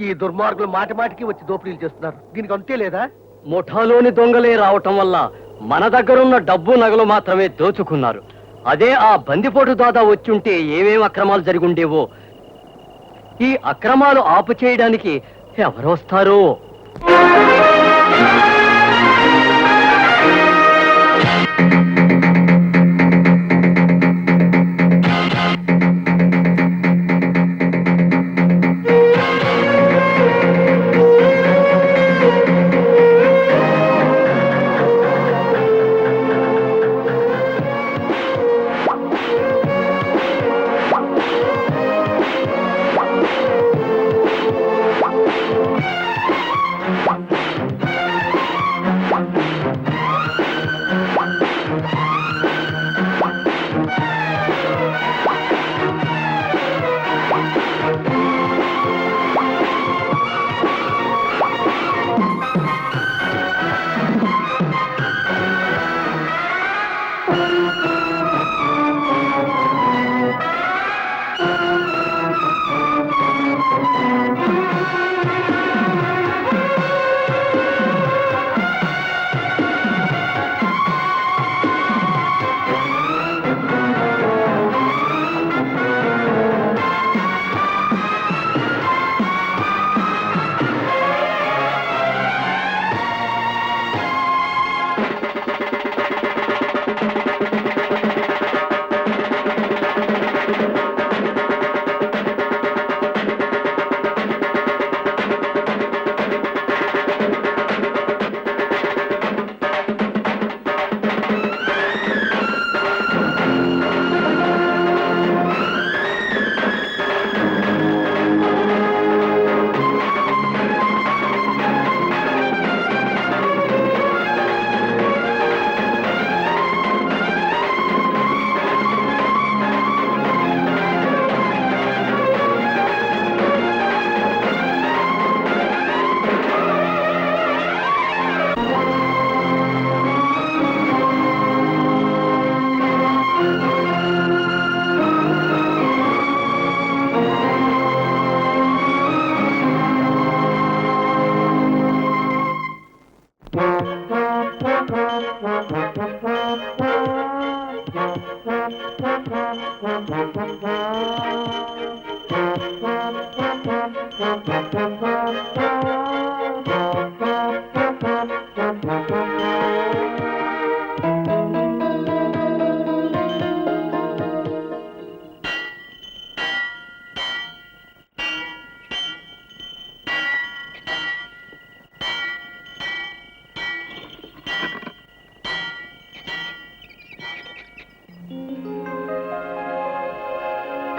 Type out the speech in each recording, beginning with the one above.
ఈ దుర్మార్గులు మాటి మాటికి వచ్చి దోపిడీలు చేస్తున్నారు. దీనికి అంతే లేదా? ముఠాలోని దొంగలే రావటం వల్ల మన దగ్గరున్న డబ్బు నగలు మాత్రమే దోచుకున్నారు. అదే ఆ బందిపోటు దాదా వచ్చుంటే ఏమేం అక్రమాలు జరిగుండేవో. ఈ అక్రమాలు ఆపు చేయడానికి ఎవరు వస్తారో.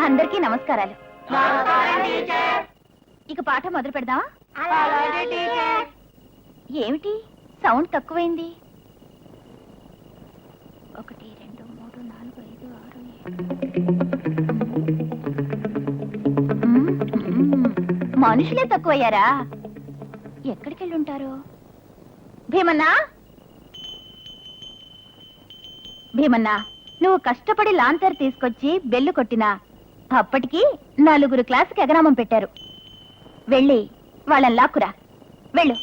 అందరికీ నమస్కారాలు. ఇక పాఠం మొదలు పెడదామా? ఏమిటి సౌండ్ తక్కువైంది? 1 2 3 4 5 6 మనుషులే తక్కువయ్యారా? ఎక్కడికి వెళ్ళి ఉంటారు? భీమన్నా, భీమన్నా, నువ్వు కష్టపడి లాంతర్ తీసుకొచ్చి బెల్లు కొట్టినా అప్పటికి 4 క్లాసుకి ఎగనామం పెట్టారు. వెళ్ళి వాళ్ళని లాక్కురా, వెళ్ళు.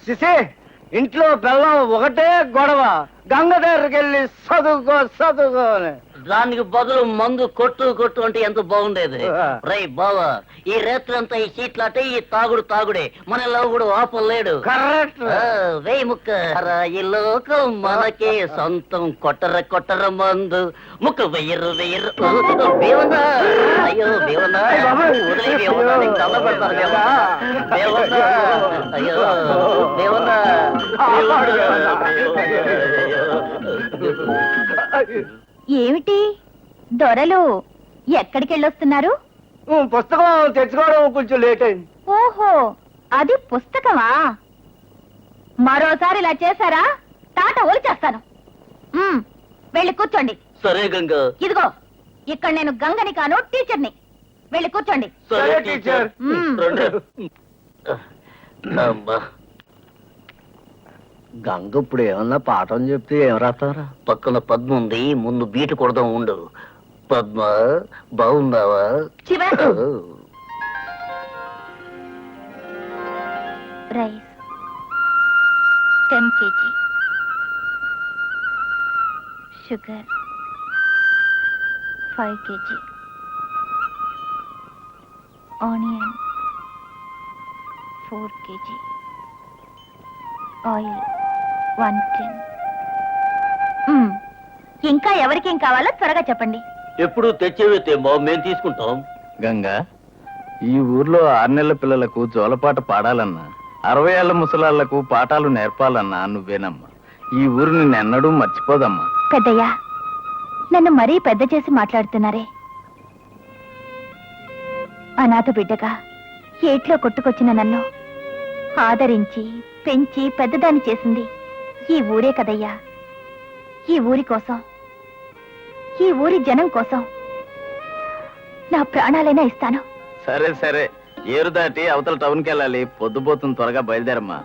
సిసే, ఇంట్లో బెల్లం ఒకటే గొడవ. గంగ దగ్గరికి వెళ్ళి చదువుకో చదువుకో. దానికి బదులు మందు కొట్టు కొట్టు అంటే ఎంత బాగుండేది. రై బావా, ఈ రాత్రి అంతా ఈ చీట్లాటే ఈ తాగుడు తాగుడే. మన కూడా ఆపలేడు. కరెక్ట్. వేయి ముక్క ఈ లోకం మనకే సొంతం. కొట్టర కొట్టర మందు ముక్క వెయ్యరు వెయ్యరు. బేవన్నా, అయ్యో బేవన్నా, వదిలే బేవన్నా, నీకు దండ పెడతారు బేవన్నా. బేవన్నా, అయ్యో బేవన్నా. ఏమిటి దొరలు ఎక్కడికి వెళ్ళొస్తున్నారు? పుస్తకం తెచ్చుకోవడం కొంచెం లేట్ అయింది. ఓహో, అది పుస్తకమా? మరోసారి ఇలా చేశారా తాట ఒలిచేస్తాను. వెళ్ళి కూర్చోండి. సరే గంగ. ఇదిగో, ఇక్కడ నేను గంగని కాను, టీచర్ని. వెళ్ళి కూర్చోండి. సరే టీచర్. గంగ ఇప్పుడు ఏమన్నా పాఠం చెప్తే ఏం రాస్తారా? పక్కన పద్మ ఉంది, ముందు బీటు కొడదాం ఉండు. పద్మ బాగున్నావా Shiva rice 10 kg sugar 5 kg onion 4 kg oil 110 ఇంకా ఎవరికేం కావాలో త్వరగా చెప్పండి. ఎప్పుడు తెచ్చేవేతేమో మేము తీసుకుంటాం. గంగా, ఈ ఊర్లో 6 నెలల పిల్లలకు జోలపాట పాడాలన్నా 60 ఏళ్ల ముసలాళ్లకు పాఠాలు నేర్పాలన్నా నువ్వేనమ్మా. ఈ ఊరు నిన్నెన్నడూ మర్చిపోదమ్మా. పెద్దయ్యా, నన్ను మరీ పెద్ద చేసి మాట్లాడుతున్నారే. అనాథ బిడ్డగా ఏట్లో కొట్టుకొచ్చిన నన్ను ఆదరించి పెంచి పెద్దదాన్ని చేసింది ఈ ఊరే కదయ్యా. ఈ ఊరి కోసం, ఈ ఊరి జనం కోసం నా ప్రాణాలైనా ఇస్తాను. సరే సరే, ఏరు దాటి అవతల టౌన్కి వెళ్ళాలి. పొద్దుపోతుంది, త్వరగా బయలుదేరమ్మా.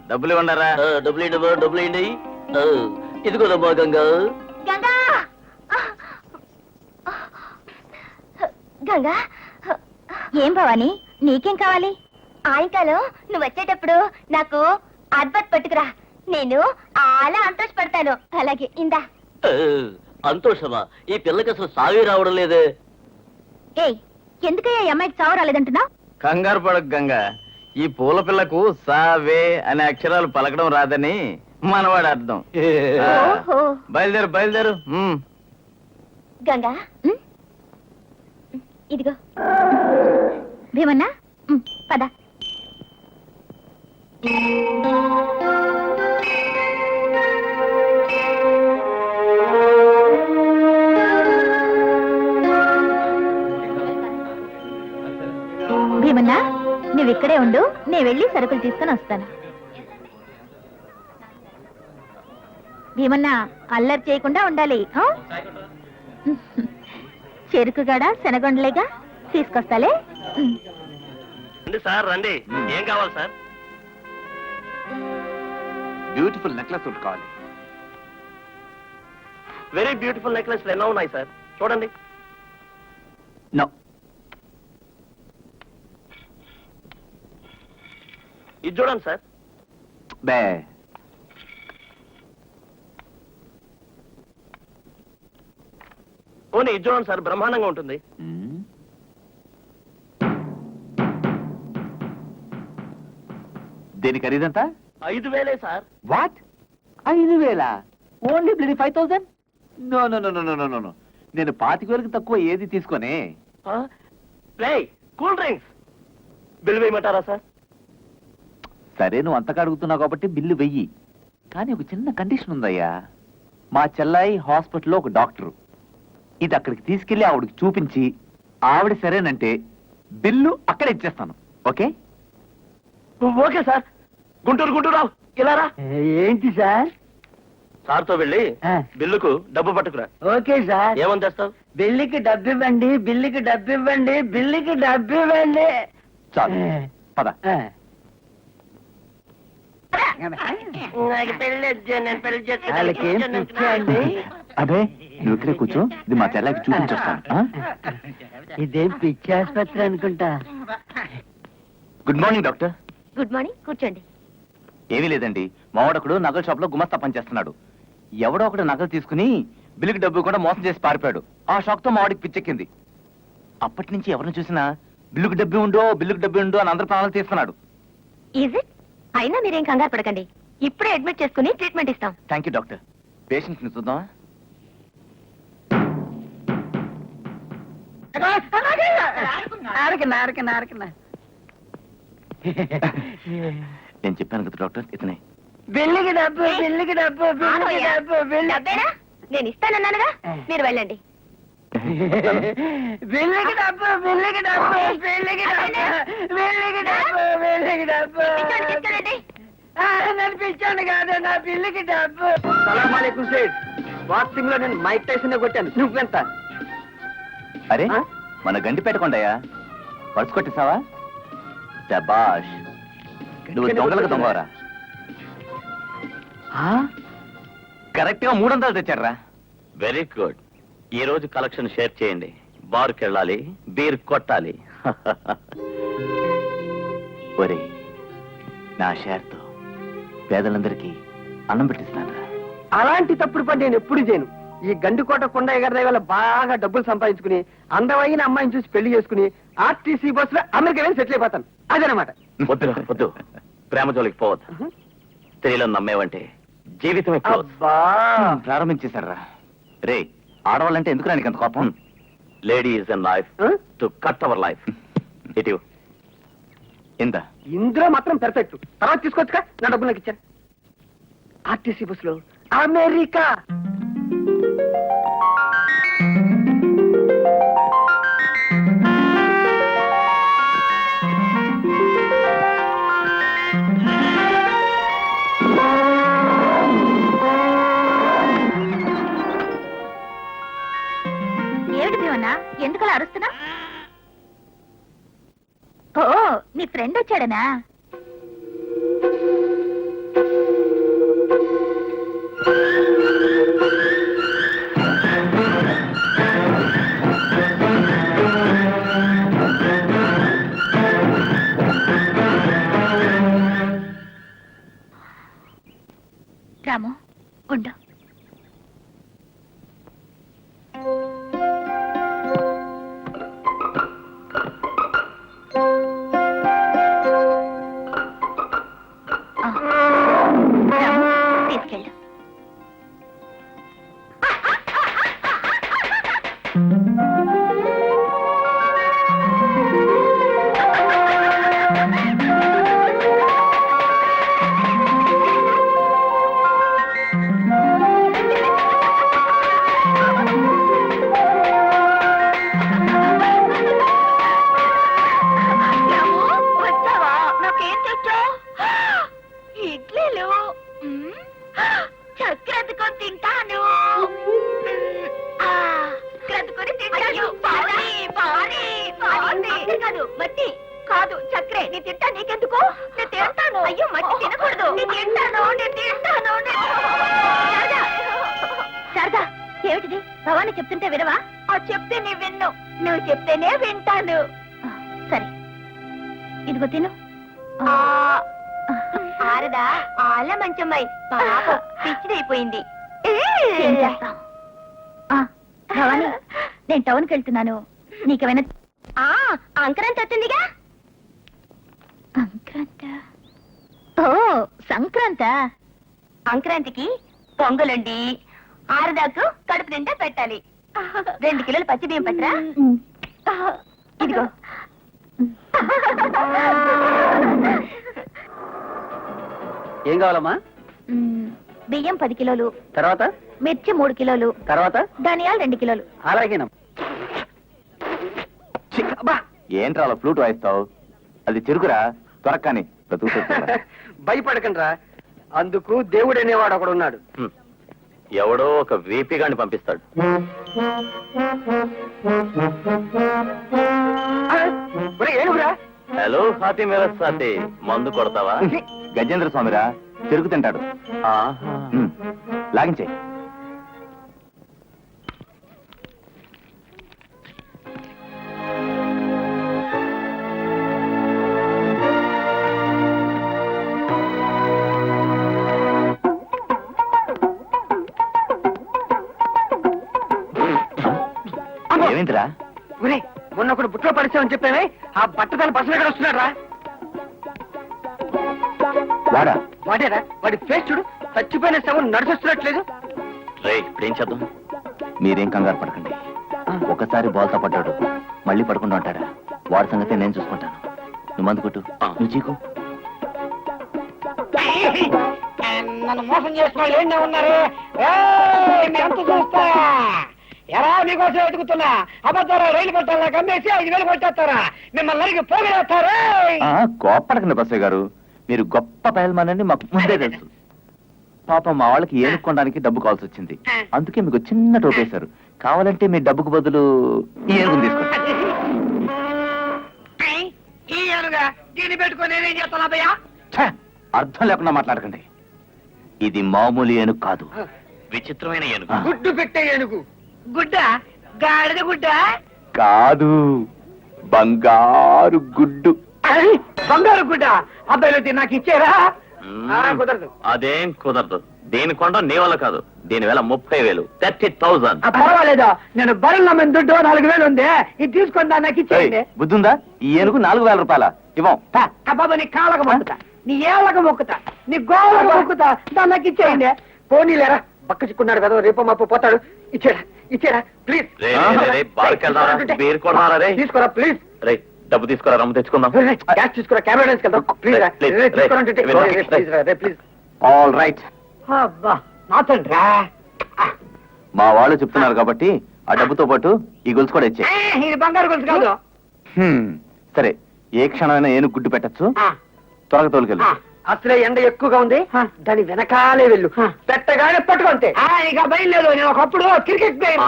డబ్బులు ఇవ్వండారా? డబ్బులు ఏంటి? ఇదిగోదమ్మా గంగా. గంగా గంగా, ఏం భవాని, నీకేం కావాలి? ఆయంకాలం నువ్వు వచ్చేటప్పుడు నాకు అద్భుత్ పట్టుకురా, నేను అలా సంతోషపడతాను. అలాగే ఇందా. సంతోషమా? ఈ పిల్లకి అసలు సావి రావడం లేదే. ఏయ్, ఎందుకయ్యా ఈ అమ్మాయికి చావు రాలేదంటున్నా? కంగారు పడకు గంగా, ఈ పూల పిల్లకు సావే అనే అక్షరాలు పలకడం రాదని మనవాడు అర్థం. ఓహో. బయలుదేరు బయలుదేరు. గంగా, ఇదిగో భీమన్నా, పద. భీమన్నా, నువ్వు ఇక్కడే ఉండు, నేను వెళ్ళి సరుకులు తీసుకొని వస్తాను. భీమన్నా, అల్లరి చేయకుండా ఉండాలి. చెరుకు గడ శనగొండలేగా, తీసుకొస్తాలే. రండి సార్, రండి. ఏం కావాలి సార్? బ్యూటిఫుల్ నెక్లెస్ ఒకటి కావాలి. వెరీ బ్యూటిఫుల్ నెక్లెస్ ఎన్నో ఉన్నాయి సార్, చూడండి. నో, ఇది చూడండి సార్. బే పోనీ ఇది చూడండి సార్, బ్రహ్మాండంగా ఉంటుంది. దీని ఖరీదంతా? 5,000 sir. What? 5,000? Only bloody 5,000? No no no no no no no, నేను 25,000కి తక్కువ ఏది తీసుకొని. కూల్ డ్రింక్స్ బిల్ వేయమంటారా సార్? సరే, నువ్వు అంతగా అడుగుతున్నావు కాబట్టి బిల్లు వెయ్యి. కానీ ఒక చిన్న కండిషన్ ఉందయ్యా. మా చెల్లాయి హాస్పిటల్లో ఒక డాక్టరు. ఇది అక్కడికి తీసుకెళ్లి ఆవిడకి చూపించి ఆవిడ సరేనంటే బిల్లు అక్కడ ఇచ్చేస్తాను. Okay? Okay sir. Guntur Rao, ఇలా రా. ఏంటి సార్? సార్తో వెళ్ళి బిల్లుకు డబ్బు పట్టుకురా. Okay sir. ఏమని తెస్తావు? బిల్లుకి డబ్బు ఇవ్వండి, బిల్లుకి డబ్బు ఇవ్వండి, బిల్లుకి డబ్బు ఇవ్వండి. చాలు, పద. నాకు పెళ్లి నేను పెళ్లి వాళ్ళకేం పిచ్చా అండి? అదే, నువ్వు ఇక్కడే కూర్చో, ఇది మా చెల్లాయికి చూపించొస్తాను. ఇదేం పిచ్చి ఆసుపత్రి అనుకుంటా. Good morning doctor. Good morning, కూర్చోండి. ఏమీ లేదండి, మావాడొకడు నగల షాప్ లో గుమస్తా పనిచేస్తున్నాడు. ఎవడో ఒకడు నగలు తీసుకుని బిల్లుకి డబ్బు కూడా మోసం చేసి పారిపోయాడు. ఆ షాక్ తో మావాడికి పిచ్చెక్కింది. అప్పటి నుంచి ఎవరిని చూసినా బిల్లుకి డబ్బు ఉండో అని అందరు ప్రాణాలు తీస్తున్నాడు. Is it? అయినా మీరేం కంగారు పడకండి, ఇప్పుడే అడ్మిట్ చేసుకుని ట్రీట్మెంట్ ఇస్తాం. Thank you doctor. పేషెంట్స్ ని చూద్దామా? నేను చెప్పాను కదా డాక్టర్, ఇతనే. బిల్లుకి డబ్బు, బిల్లుకి డబ్బు, బిల్లుకి డబ్బు, డబ్బేనా? నేను ఇస్తానన్నానుగా, మీరు వెళ్ళండి. బిల్లుకి డబ్బు, బిల్లుకి డబ్బు, బిల్లుకి డబ్బు, బిల్లుకి డబ్బు, బిల్లుకి డబ్బు. తీసుకెళ్ళండి. నన్ను పిచ్చాను కాదు, నా బిల్లుకి డబ్బు. సలామాలేకుం సేట్. బాక్సింగ్ లో నేను మైక్ టైసన్ కొట్టాను, నువ్వెంత? అరే, మన గండిపేట కొండయ్యా, పర్సు కొట్టేసావా? శబాష్, నువ్వు దొంగలకు దొంగవరా? కరెక్ట్ గా 300 తెచ్చారా? Very good. ఈ రోజు కలెక్షన్ షేర్ చేయండి. బార్కి వెళ్ళాలి, బీర్ కొట్టాలి. ఒరే, నా షేర్తో పేదలందరికీ అన్నం పెట్టిస్తాను. అలాంటి తప్పుడు పని నేను ఎప్పుడు చేయను. ఈ గండికోట కొండ ఎగరదై వల్ల బాగా డబ్బులు సంపాదించుకుని అందమైన అమ్మాయిని చూసి పెళ్లి చేసుకుని ఆర్టీసీ బస్సులో అమెరికా వెళ్ళి సెటిల్ అయిపోతాను. అదనమాట. వద్దు వద్దు, ప్రేమ జోలికి పోవద్దు. స్త్రీలను నమ్మేవంటే జీవితమే close. అబ్బా, ప్రారంభించేశారా? రే, ఆడవాళ్ళంటే ఎందుకు రానికి అంత కోపం? Lady is an life to cut our life. ఇటు ఎంత? ఇందులో మాత్రం పెర్ఫెక్ట్. తర్వాత తీసుకోవచ్చుగా, నా డబ్బులు నాకు ఇచ్చాను. ఆర్టీసీ బస్సులో అమెరికా. ఏమిటి భీమన్నా, ఎందుకలా అరుస్తున్నా? ఓ, నీ ఫ్రెండ్ వచ్చాడనా? రాము, ఉండు. రాము, తీసుకెళ్ళు. వచ్చావా? నాకేం తెచ్చావు? ఇడ్లీలు. చక్కెరతుకొని తింటాను. క్రతుకొని తింటాను. కాదు, మట్టి కాదు, చక్కెర. నీ తింటా, నీకెందుకు? నేను తింటాను. అయ్యో, మట్టి తినకూడదు. నేను తింటాను. శారదా, ఏమిటిది? భవాని చెప్తుంటే వినవా? చెప్తే నీ విన్ను. నువ్వు చెప్తేనే వింటాను. సరే, ఇదిగో తిను. ఆరదా, ఆళ్ళ మంచమ్మాయి పాపం పిచ్చిదైపోయింది. భవాని, నేను టౌన్కి వెళ్తున్నాను. నీకేమైనా అంకరంత వచ్చిందిగా? అంకరంత? ఓ, సంక్రాంత. అంక్రాంతికి పొంగలండి. ఆరదాకు కడుపు నిండా పెట్టాలి. 2 కిలోలు పచ్చి బియ్యం పట్టరా? ఇదిగో. ఏం కావాలమ్మా? బియ్యం 10 కిలోలు, తర్వాత మిర్చి 3 కిలోలు, తర్వాత ధనియాలు 2 కిలోలు. అలాగేనమ్మా. ఏంట్రా అలా ఫ్లూట్ వాయిస్తావు? అది చెరుకురా, త్వరకాని. భయపడకండి రా, అందుకు దేవుడు అనేవాడు ఒకడు ఉన్నాడు. ఎవడో ఒక వీపీ గాని పంపిస్తాడు. ఏనుగురా? హలో హాతి మేరా సాతి, మందు కొడతావా? గజేంద్ర స్వామిరా, చెరుకు తింటాడు. ఆహా. లాగించే. ఏమైందిరా? ఒరే, మొన్న ఒకడు బుట్లో పరిచయం చెప్పానే, ఆ బట్టతల బస్సులు ఎక్కడ వస్తున్నాడు రా? వాడా? వాడేరా? వాడి ఫేస్ చూడు, చచ్చిపోయిన శవం నడిచొస్తున్నట్లేదు. రే, ఇప్పుడేం చేద్దాం? మీరేం కంగారు పడకండి. ఒకసారి బోల్తా పడ్డాడు, మళ్ళీ పడుకుంటూ ఉంటాడా? వాడి సంగతి నేను చూసుకుంటాను. నువ్వు మందు కొట్టు. నువ్వు చీకు. నన్ను మోసం చేసిన వాళ్ళు ఏంటో ఉన్నారు. ఎంత చూస్తా ఎలా మీకోసం వెతుకుతున్నా? అబద్ధారా? రైలు కొట్టాలా కమ్మేసి 5,000 కొట్టేస్తారా? మిమ్మల్ని నరికి పోగేస్తారా? కోప్పడకండి బస్సు గారు, మీరు గొప్ప పయల్మానని మాకు ముందే తెలుసు. పాపం మా వాళ్ళకి ఏనుక్కోవడానికి డబ్బు కావాల్సి వచ్చింది, అందుకే మీకు చిన్న టోపేశారు. కావాలంటే మీ డబ్బుకు బదులు ఈ ఏనుగుని తీసుకోండి. ఈ ఏనుగా దీన్ని పెట్టుకొని నేనేం చేస్తాను అబ్బయ్యా? అర్థం లేకుండా మాట్లాడకండి. ఇది మామూలు ఏనుగు కాదు, విచిత్రమైన ఏనుగు. గుడ్డు పెట్టే ఏనుగు. గుడ్డ గాడిద గుడ్డ కాదు, బంగారు గుడ్డు. బంగారు గుడ్డ. అబ్బాయిలు నాకు ఇచ్చారా? కుదరదు. అదేం కుదరదు. దీని కొండ నీ వల్ల కాదు. దీని వేల 30,000, 30,000. పర్వాలేదు, నేను బరువు నమ్మిన దుడ్డు 4,000 ఉంది. ఇది తీసుకుందా నాకు ఇచ్చేయండి. బుద్ధుందా? ఈ ఏనుగు 4,000 రూపాయల ఇవ్వం. బాబా నీ కాళ్ళకు మొక్కుతా, నీ ఏళ్ళకు మొక్కుతా, నీ గోళ్ళకు మొక్కుతా. దాన్ని నాకు ఇచ్చేయండి. పోనీలేరా, పక్క చిక్కున్నాడు కదా, రేపు మాపు పోతాడు. ఇచ్చేరా ఇచ్చేరా ప్లీజ్. బీర్ కొన్నారా రే? తీసుకోరా ప్లీజ్. రే డబ్బు తీసుకురా, రమ్ము తెచ్చుకుందాం. క్యాష్ తీసుకురా, కెమెరా తీసుకెళ్తాం ప్లీజ్. ప్లీజ్. All right. అబ్బా నా తండ్రా. మా వాళ్ళు చెప్తున్నారు కాబట్టి ఆ డబ్బుతో పాటు ఈ గొలుసు కూడా ఇచ్చే. ఇది బంగారు గొలుసు కాదు. సరే, ఏ క్షణమైనా ఏనుగు గుడ్డు పెట్టచ్చు. త్వరగా తోలుకెళ్ళు. అసలే ఎండ ఎక్కువగా ఉంది, దాని వెనకాలే వెళ్ళు. పెట్టగానే పట్టుకుంటే ఇక బయలుదేరు. నేను ఒకప్పుడు క్రికెట్ ప్లేయర్.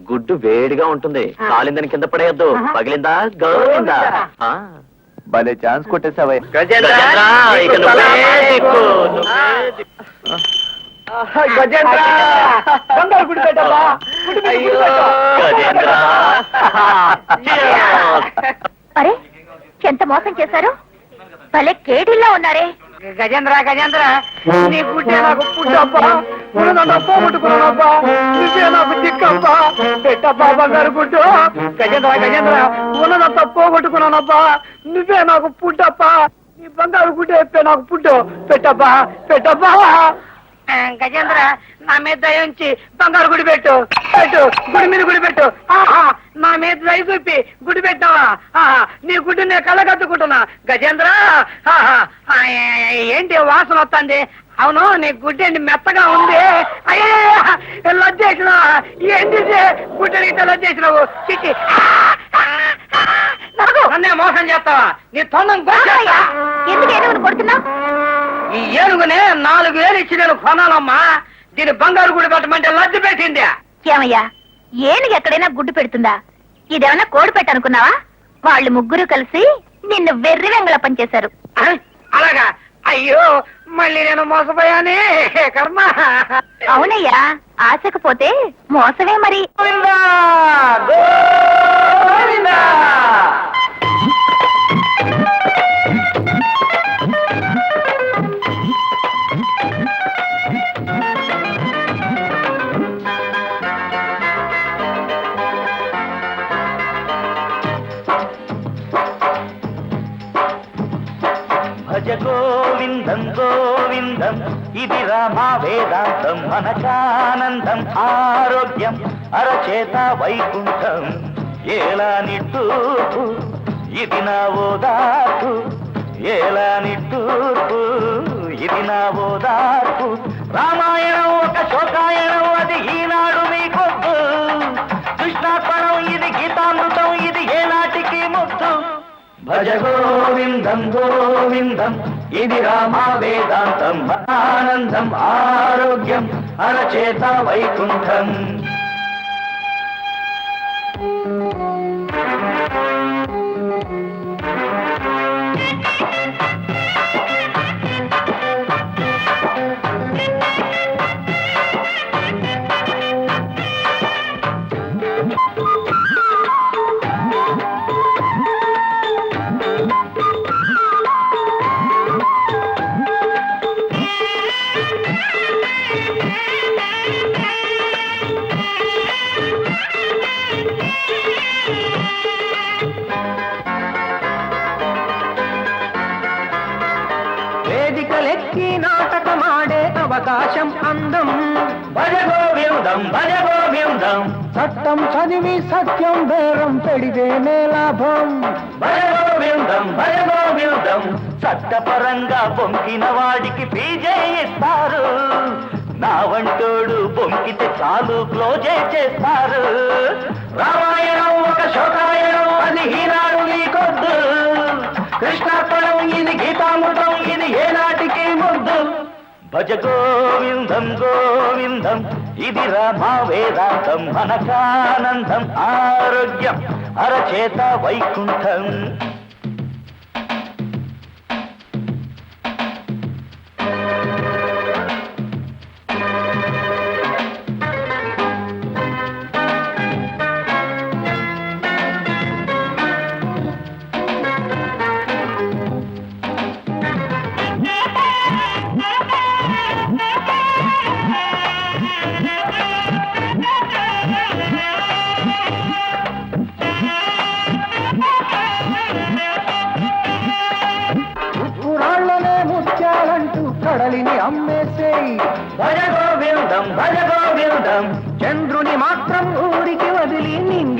గుడ్డు వేడిగా ఉంటుంది. కాలిందని కింద పడేయద్దు. పగిలిందా గోవిందా. భలే ఛాన్స్ కొట్టేసావా. గజేంద్ర బంగారు గుడి పెట్టాలా? అరే ఎంత మోసం చేశారు, భలే కేడీల్లో ఉన్నారే. గజేంద్ర గజేంద్ర, నీ గుడ్డే నాకు పుట్టబ్బా, పోగొట్టుకున్నానబ్బా, నువ్వే నాకు దిక్కబ్బా. పెట్టబ్బా బంగారు గుడ్డు. గజేంద్ర గజేంద్ర, ఉన్నదంతా పోగొట్టుకున్నానబ్బా, నువ్వే నాకు పుట్టబ్బా. నీ బంగారు గుడ్డే చెప్పే నాకు పుట్టు. పెట్టబ్బా పెట్టబ్బా. గజేంద్ర, నా మీద దయ ఉంచి బంగారు గుడి పెట్టు. పెట్టు, గుడి మీద గుడి పెట్టు. ఆహా, నా మీద దయ చూపి గుడి పెట్టావా? ఆహా, నీ గుడ్డు నేను కళ్ళగద్దుకుంటున్నా. గజేంద్ర, ఆహా, ఏంటి వాసన వస్తుంది? అవును, నీ గుడ్డి మెత్తగా ఉంది. అయ్యే లజ్జేసిన, ఏంటి గుడ్డని లజ్జేసినావు? చిట్టి నన్నే మోసం చేస్తావా? నీ తొండం ఎందుకు ఏనుగును కొడుతున్నావు? ఈ ఏనుగునే 4,000 ఇచ్చి నేను కొనాలమ్మా. దీని బంగారు గుడి పెట్టమంటే లజ్జ పెట్టింది. ఏమయ్యా, ఏనుగు ఎక్కడైనా గుడ్డు పెడుతుందా? ఇదేమన్నా కోడి పెట్టనుకున్నావా? వాళ్ళు ముగ్గురు కలిసి నిన్ను వెర్రి వెంగళ పనిచేశారు. అలాగా? అయ్యో, మళ్ళీ నేను మోసపోయానే. కర్మ. అవునయ్యా, ఆశకు పోతే మోసమే మరి. భజ గోవిందం గోవిందం, ఇది రామా వేదాంతం. మనకానందం ఆరోగ్యం, అరచేత వైకుంఠం. ఏలా నిట్టూర్పు, ఇది నా ఓదార్పు. ఏలా నిట్టూర్పు, ఇది నా ఓదార్పు. రామాయణం ఒక శోకాయణం, అది ఈనాడు మీకొద్దు. కృష్ణార్పణం ఇది గీతామృతం, ఇది ఏనాటికి ముద్దు. భజ గోవిందం గోవిందం, ఇది రామా వేదాంతం. ఆనందం ఆరోగ్యం, అరచేత వైకుంఠం. వేదికలెక్కి నాటకమాడే అవకాశం అందం. భజ గోవిందం భజ గోవిందం, చట్టం చదివి సత్యం బేరం పెడితేనే లాభం. భజ గోవిందం భజ గోవిందం, చట్టపరంగా పొంకిన వాడికి పీజే ఇస్తారు. నా వంటోడు పొంకితే చాలు క్లోజే చేస్తారు. రామాయణం ఒక శోకాయణం, అది ఈనాడు నీకొద్దు. కృష్ణార్పణం ఇది గీతామృతం, ఇది ఏనాటికి ముద్దు. భజ గోవిందం గోవిందం, ఇది రామా వేదాంతం. మనకానందం ఆరోగ్యం, అరచేత వైకుంఠం.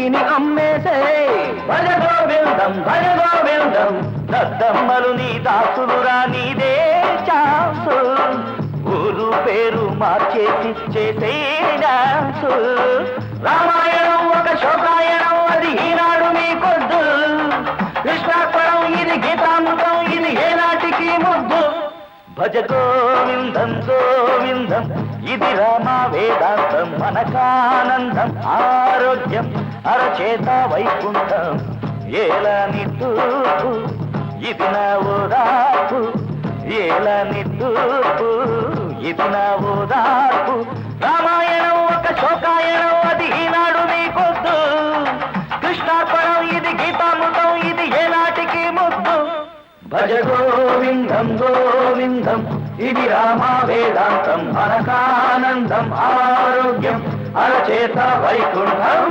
నింగిని అమ్మేసే భజ గోవిందం దద్దమ్మలు నీ దాసులురా నీదే చాసు ఊరు పేరు మార్చేసి చేసే డాన్సు రామాయణం ఒక శోకాయణం అది ఈనాడు మీకొద్దు కృష్ణాపురం ఇది గీతామృతం ఇది ఏనాటికి ముద్దు భజ గోవిందం గోవిందం ఇది రామా వేదాంతం మనకానందం ఆరోగ్యం అరచేత వైకుంఠం ఏలని తూర్పు ఇది నా ఓదార్పు ఏలని తూర్పు ఇది నా ఓదార్పు రామాయణం ఒక శోకాయణం అది ఈనాడు నీకొద్దు కృష్ణార్పణం ఇది గీతామృతం ఇది ఏనాటికి ముద్దు భజ గోవిందం గోవిందం ఇది రామా వేదాంతం మనకానందం ఆరోగ్యం అరచేత వైకుంఠం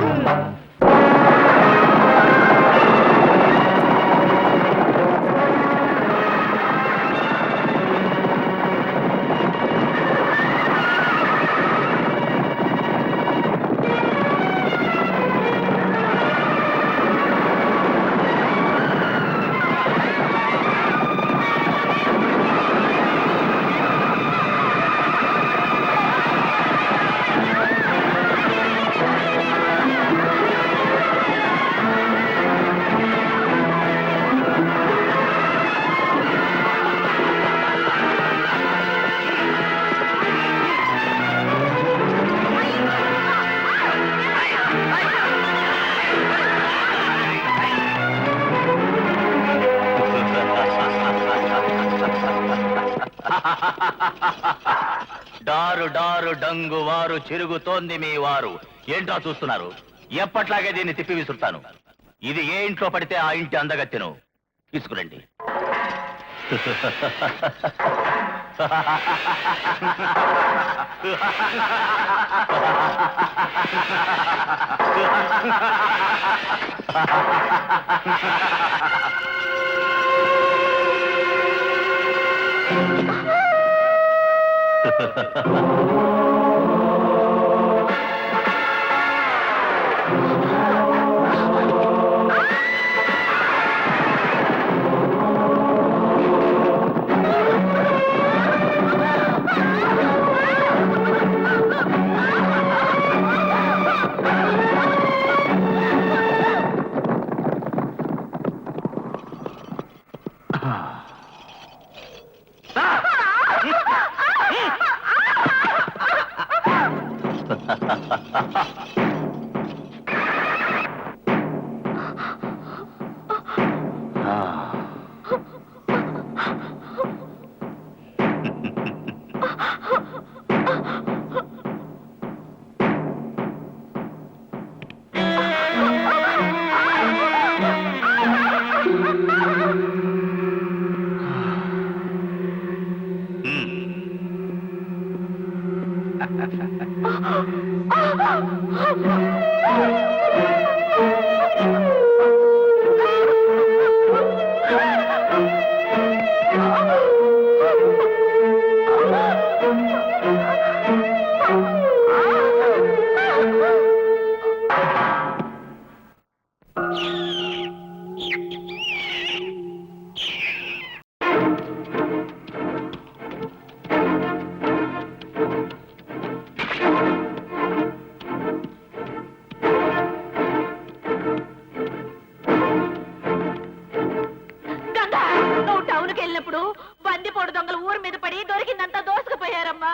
డారు డారు డంగు వారు చిరుగుతోంది మీ వారు ఏంటో చూస్తున్నారు ఎప్పట్లాగే దీన్ని తిప్పి విసురుతాను ఇది ఏ ఇంట్లో పడితే ఆ ఇంటి అందగత్తెను తీసుకురండి బందిపోడు దొంగలు ఊరి మీద పడి దొరికిందంతా దోసుకుపోయారమ్మా.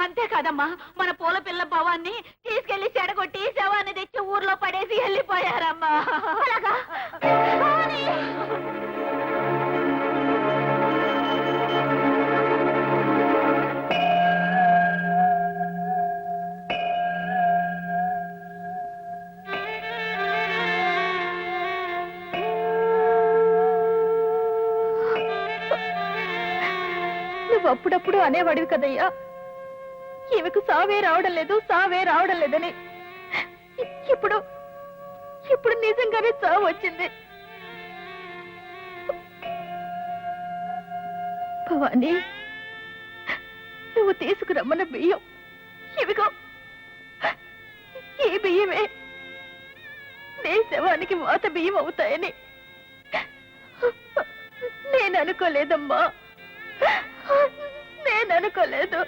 అంతేకాదమ్మా, మన పూల పిల్ల భవాన్ని తీసుకెళ్లి చెడగొట్టి శవాన్ని తెచ్చి ఊర్లో పడేసి వెళ్ళిపోయారమ్మా. అప్పుడప్పుడు అనేవాడివి కదయ్యా, ఈమెకు సావే రావడం లేదు, సావే రావడం లేదని. ఇప్పుడు ఇప్పుడు నిజంగానే చావు వచ్చింది. భవానీ, నువ్వు తీసుకురమ్మన్న బియ్యం ఇవిగో. ఈ బియ్యమే నీ శవానికి వాత బియ్యం అవుతాయని నేను అనుకోలేదమ్మా, నేను అనుకోలేదు.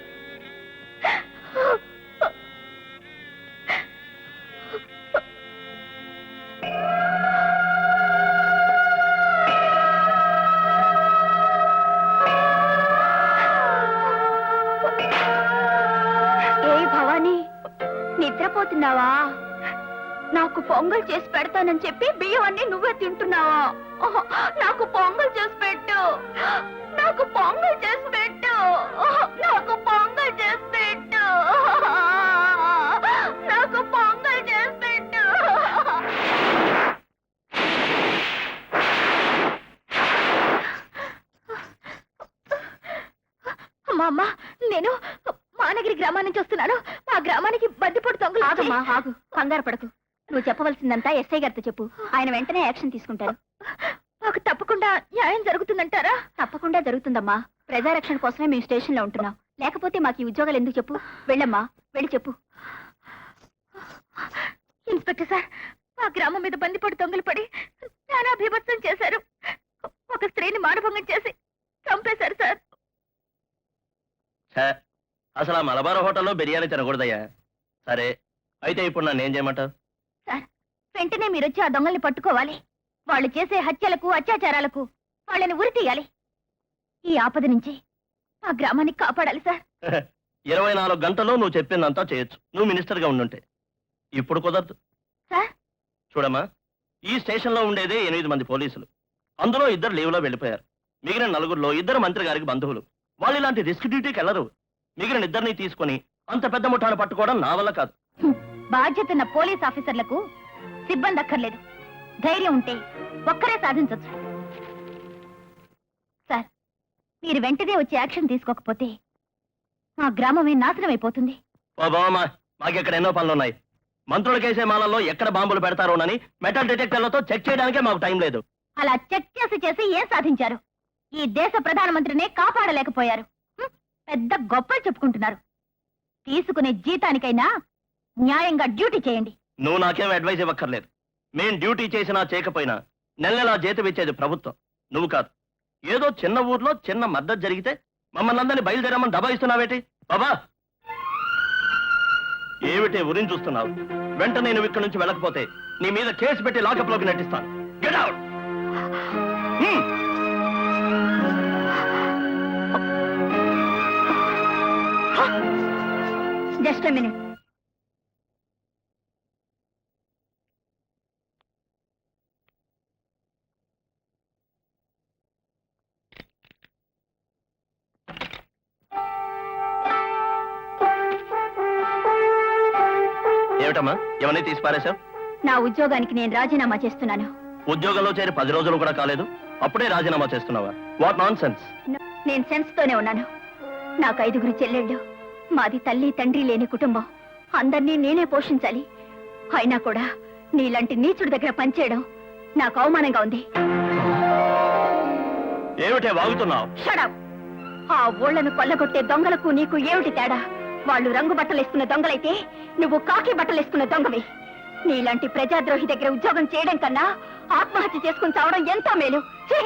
ఏ భవానీ, నిద్రపోతున్నావా? నాకు పొంగల్ చేసి పెడతానని చెప్పి బియ్యం అన్ని నువ్వే తింటున్నావా? నాకు పొంగల్ చేసి పెట్టు, నాకు పొంగల్ చేసి పెట్టు, నాకు పొంగల్ చేసి పెట్టు, నాకు పొంగల్ చేసి పెట్టు. అమ్మ, నేను మానగిరి గ్రామం నుంచి వస్తున్నాను. మా గ్రామానికి బందిపోటు దొంగలు. ఆగమ్మా, ఆగు, కంగారు పడకు. నువ్వు చెప్పవలసిందంతా ఎస్ఐ గారితో చెప్పు. ఆయన వెంటనే యాక్షన్ తీసుకుంటారు. మాకు తప్పకుండా న్యాయం జరుగుతుందంటారా? తప్పకుండా జరుగుతుందమ్మా. ప్రజారక్షణ కోసమే మేము స్టేషన్ లో ఉంటున్నాం. లేకపోతే మాకు ఈ ఉద్యోగాలు ఎందుకు చెప్పు? వెళ్ళమ్మా, వెళ్ళి చెప్పు. ఇన్స్పెక్టర్ సార్, మా గ్రామం మీద బందిపోటు దొంగలు పడి నానా బీభత్సం చేశారు. ఒక స్త్రీని మానభంగం చేసి చంపేశారు సార్. అసలు ఆ మలబార్ హోటల్లో బిర్యానీ తినకూడదయ్యా. సరే, అయితే ఇప్పుడు నన్ను ఏం చేయమంటావు? సార్, వెంటనే మీరు వచ్చి ఆ దొంగల్ని పట్టుకోవాలి. వాళ్ళు చేసే హత్యలకు అత్యాచారాలకు వాళ్ళని ఉరి తీయాలి. ఈ ఆపద నుంచి ఆ గ్రామాన్ని కాపాడాలి సార్. 24 గంటల్లో నువ్వు చెప్పిందంతా చేయొచ్చు, నువ్వు మినిస్టర్ గా ఉండుంటే. ఇప్పుడు కుదరదు సార్. చూడమ్మా, ఈ స్టేషన్ లో ఉండేదే 8 మంది పోలీసులు. అందులో 2 లీవ్ లో వెళ్ళిపోయారు. మిగిలిన 4లో 2 మంత్రి గారికి బంధువులు. వాళ్ళు ఇలాంటి రిస్క్ డ్యూటీకి వెళ్ళరు. మిగిలిన 2ని తీసుకుని అంత పెద్ద ముఠాను పట్టుకోవడం నా వల్ల కాదు. బాధ్యతన్న పోలీస్ ఆఫీసర్లకు సిబ్బంది అక్కర్లేదు. ధైర్యం ఉంటే ఒక్కరే సాధించొచ్చు. సార్, మీరు వెంటనే వచ్చి యాక్షన్ తీసుకోకపోతే మా గ్రామమే నాశనం అయిపోతుంది. ఓ బావమ్మా, మాకెక్కడ ఎన్నో పనులున్నాయి. మంత్రుల కేసే మాలల్లో ఎక్కడ బాంబులు పెడతారోనని మెటల్ డిటెక్టర్లతో చెక్ చేయడానికే మాకు టైం లేదు. అలా చెక్ చేసి ఏం సాధించారు? ఈ దేశ ప్రధానమంత్రినే కాపాడలేకపోయారు. పెద్ద గొప్పలు చెప్పుకుంటున్నారు. తీసుకునే జీతానికైనా న్యాయంగా డ్యూటీ చేయండి. నువ్వు నాకేం అడ్వైస్ ఇవ్వక్కర్లేదు. మేం డ్యూటీ చేసినా చేయకపోయినా నెల జీతం ఇచ్చేది ప్రభుత్వం, నువ్వు కాదు. ఏదో చిన్న ఊర్లో చిన్న మద్దతు జరిగితే మమ్మల్ని అందరినీ బయలుదేరమని దబాయిస్తున్నావేటి? బాబా, ఏమిటి ఉరిని చూస్తున్నావు? వెంటనే నువ్వు ఇక్కడి నుంచి వెళ్ళకపోతే నీ మీద కేసు పెట్టి లాకప్ లోకి నెట్టిస్తాను. Get out. Just minute. ఏమిటమ్మా, ఎవరిని తీసి పారేశావు? నా ఉద్యోగానికి నేను రాజీనామా చేస్తున్నాను. ఉద్యోగంలో చేరి 10 రోజులు కూడా కాలేదు, అప్పుడే రాజీనామా చేస్తున్నావా? What non sense. నేను సెన్స్ తోనే ఉన్నాను. నాకు 5 చెల్లెళ్ళు. మాది తల్లి తండ్రి లేని కుటుంబం. అందరినీ నేనే పోషించాలి. అయినా కూడా నీలాంటి నీచుడి దగ్గర పనిచేయడం నాకు అవమానంగా ఉంది. ఏమిటే వాగుతున్నావు? షడప్. ఆ ఊళ్లను కొల్లగొట్టే దొంగలకు నీకు ఏమిటి తేడా? వాళ్ళు రంగు బట్టలు వేసుకున్న దొంగలైతే నువ్వు కాకి బట్టలు వేసుకున్న దొంగవి. నీలాంటి ప్రజాద్రోహి దగ్గర ఉద్యోగం చేయడం కన్నా ఆత్మహత్య చేసుకుని చావడం ఎంతో మేలు. ఛీ!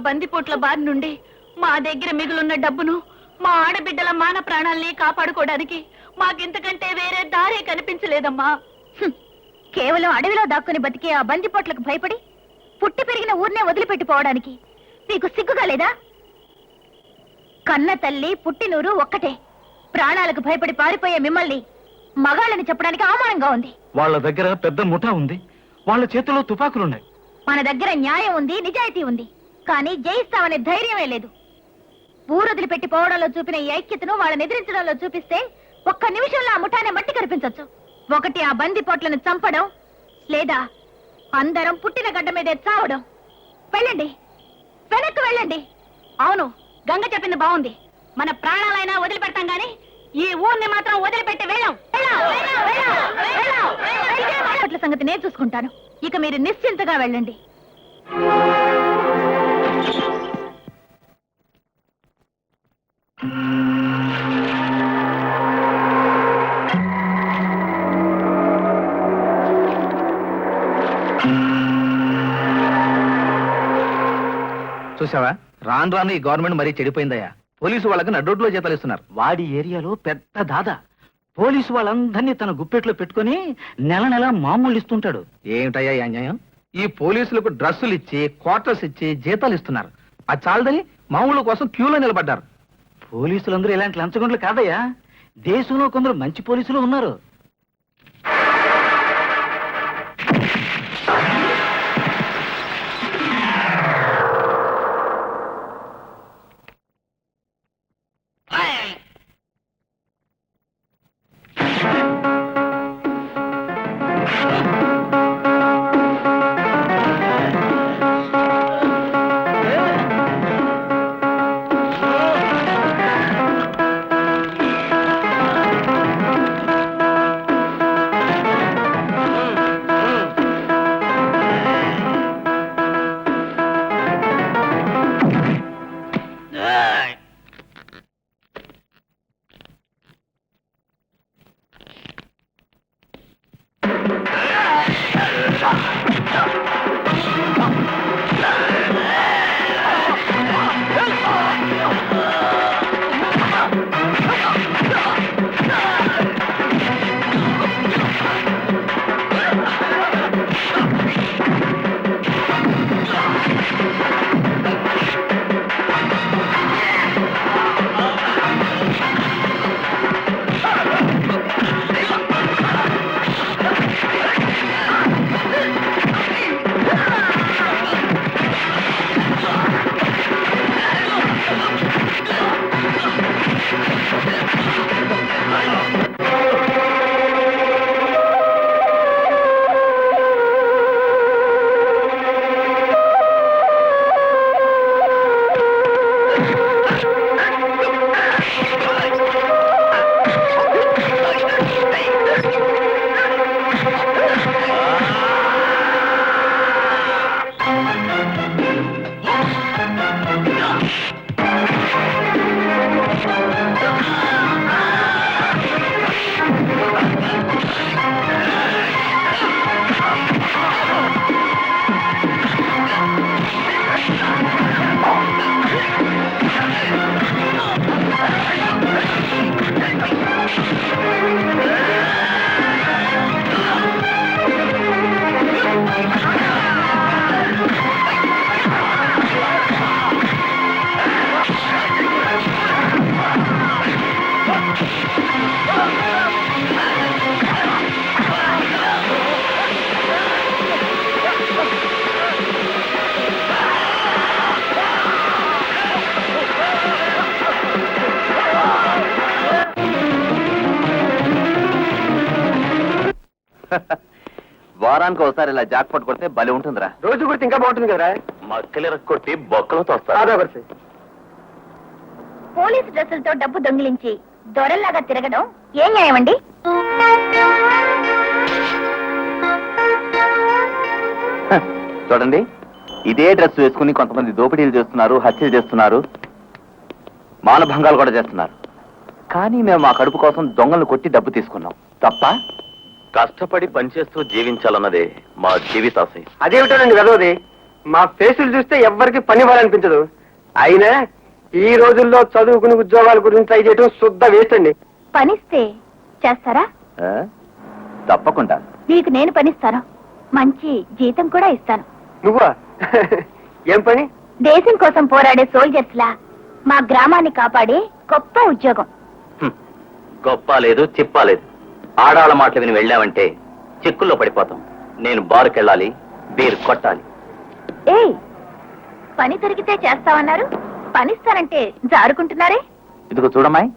బందిపోట్ల బారి నుండి మా దగ్గర మిగులున్న డబ్బును, మా ఆడబిడ్డల మాన ప్రాణాల్ని కాపాడుకోవడానికి మాకింతకంటే వేరే దారే కనిపించలేదమ్మా. కేవలం అడవిలో దాక్కుని బతికే ఆ బందిపోట్లకు భయపడి పుట్టి పెరిగిన ఊరినే వదిలిపెట్టిపోవడానికి మీకు సిగ్గుగా లేదా? కన్న తల్లి పుట్టినూరు ఒక్కటే. ప్రాణాలకు భయపడి పారిపోయే మిమ్మల్ని మగాళ్ళని చెప్పడానికి అవమానంగా ఉంది. వాళ్ళ దగ్గర పెద్ద ముఠా ఉంది, వాళ్ళ చేతిలో తుపాకులున్నాయి. మన దగ్గర న్యాయం ఉంది, నిజాయితీ ఉంది, కానీ జయిస్తామనే ధైర్యమే లేదు. ఊరొదిలి పెట్టి పోవడంలో చూపిన ఈ ఐక్యతను వాళ్ళని ఎదిరించడంలో చూపిస్తే ఒక్క నిమిషంలో ఆ ముఠానే మట్టి కనిపించొచ్చు. ఒకటి ఆ బందిపోట్లను చంపడం, లేదా అందరం పుట్టిన గడ్డ మీదే చావడం. వెళ్ళండి, వెనక్కి వెళ్ళండి. అవును, గంగ చెప్పింది బాగుంది. మన ప్రాణాలైనా వదిలిపెడతాం గాని ఈ ఊరిని మాత్రం వదిలిపెట్టి వెళ్ళాం. సంగతి నేను చూసుకుంటాను. ఇక మీరు నిశ్చింతగా వెళ్ళండి. చూసావా, రాను రాను ఈ గవర్నమెంట్ మరీ చెడిపోయిందయ్యా. పోలీసు వాళ్ళకి నడ్రోడ్లో జీతాలు ఇస్తున్నారు. వాడి ఏరియాలో పెద్ద దాదా పోలీసు వాళ్ళందరినీ తన గుప్పెట్లో పెట్టుకుని నెల నెల మామూలు ఇస్తుంటాడు. ఏమిటయ్యా ఈ అన్యాయం? ఈ పోలీసులకు డ్రెస్సులు ఇచ్చి క్వార్టర్స్ ఇచ్చి జీతాలు ఇస్తున్నారు. అది చాలదని మామూలు కోసం క్యూలో నిలబడ్డారు. పోలీసులందరూ ఇలాంటి లంచగొండలు కాదయ్యా. దేశంలో కొందరు మంచి పోలీసులు ఉన్నారు. వారానికి ఒకసారి ఇలా జాక్పాట్ కొడితే భలే ఉంటుందిరా. రోజు కొడితే ఇంకా బాగుంటుంది కదరా. మక్కలు కొట్టి బొక్కలు తోస్తారు. పోలీసు డ్రెస్సులతో డబ్బు దొంగిలించి దొరల్లాగా తిరగడం ఏం న్యాయమండి? చూడండి, ఇదే డ్రెస్ వేసుకుని కొంతమంది దోపిడీలు చేస్తున్నారు, హత్యలు చేస్తున్నారు, మానభంగాలు కూడా చేస్తున్నారు. కానీ మేము మా కడుపు కోసం దొంగలు కొట్టి డబ్బు తీసుకున్నాం. తప్ప? కష్టపడి పనిచేస్తూ జీవించాలన్నదే మా జీవితాశయం. అదేమిటోనండి వెదవది, మా ఫేసులు చూస్తే ఎవ్వరికి పని ఇవ్వాలనిపించదు. అయినా ఈ రోజుల్లో చదువుకుని ఉద్యోగాల గురించి ట్రై చేయడం శుద్ధ వేస్ట్ అండి. పనిస్తే చేస్తారా? ఆ? తప్పకుండా. మీకు నేను పనిస్తాను, మంచి జీతం కూడా ఇస్తాను. నువ్వా? ఏం పని? దేశం కోసం పోరాడే సోల్జర్స్ లా మా గ్రామాన్ని కాపాడే గొప్ప ఉద్యోగం. గొప్ప లేదు చిప్ప లేదు. ఆడాళ్ళ మాటలు విని వెళ్ళావంటే చిక్కుల్లో పడిపోతాం. నేను బారుకెళ్ళాలి, బీరు కొట్టాలి. ఏయ్, పని దొరికితే చేస్తామన్నారు, పనిస్తానంటే జారుకుంటున్నారే? ఇదిగో చూడమ్మాయి,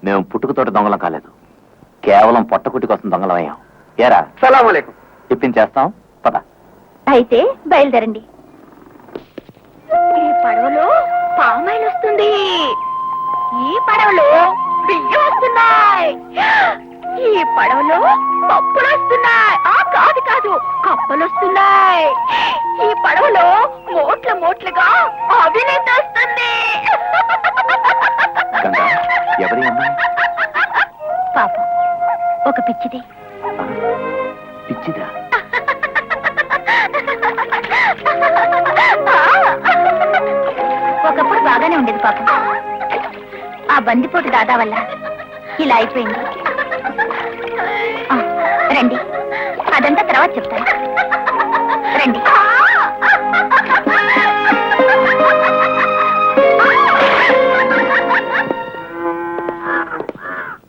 మేము పుట్టుకతోటి దొంగలం కాలేదు, కేవలం పొట్టకుట్టి కోసం దొంగలం అయ్యాం. ఏరా సలాం అలైకుం. చెప్పించేస్తాం, పద. అయితే బయలుదేరండి. ఈ పడవలో పామాయిల్ వస్తుంది, ఈ పడవలో బియ్యం వస్తున్నాయి, ఈ పడవలో పప్పులు వస్తున్నాయి, కాదు కాదు కప్పలు వస్తున్నాయి, ఈ పడవలో మోట్ల మోట్లుగా అవినీతి వస్తుంది. గంగా, ఎవరి అమ్మాయి? పాపం, ఒక పిచ్చిది. పిచ్చిదా? ఒకప్పుడు బాగానే ఉండేది పాపం. ఆ బందిపోటు దాదా వల్ల ఇలా అయిపోయింది. రండి, అదంతా తర్వాత చెప్తాను. రండి.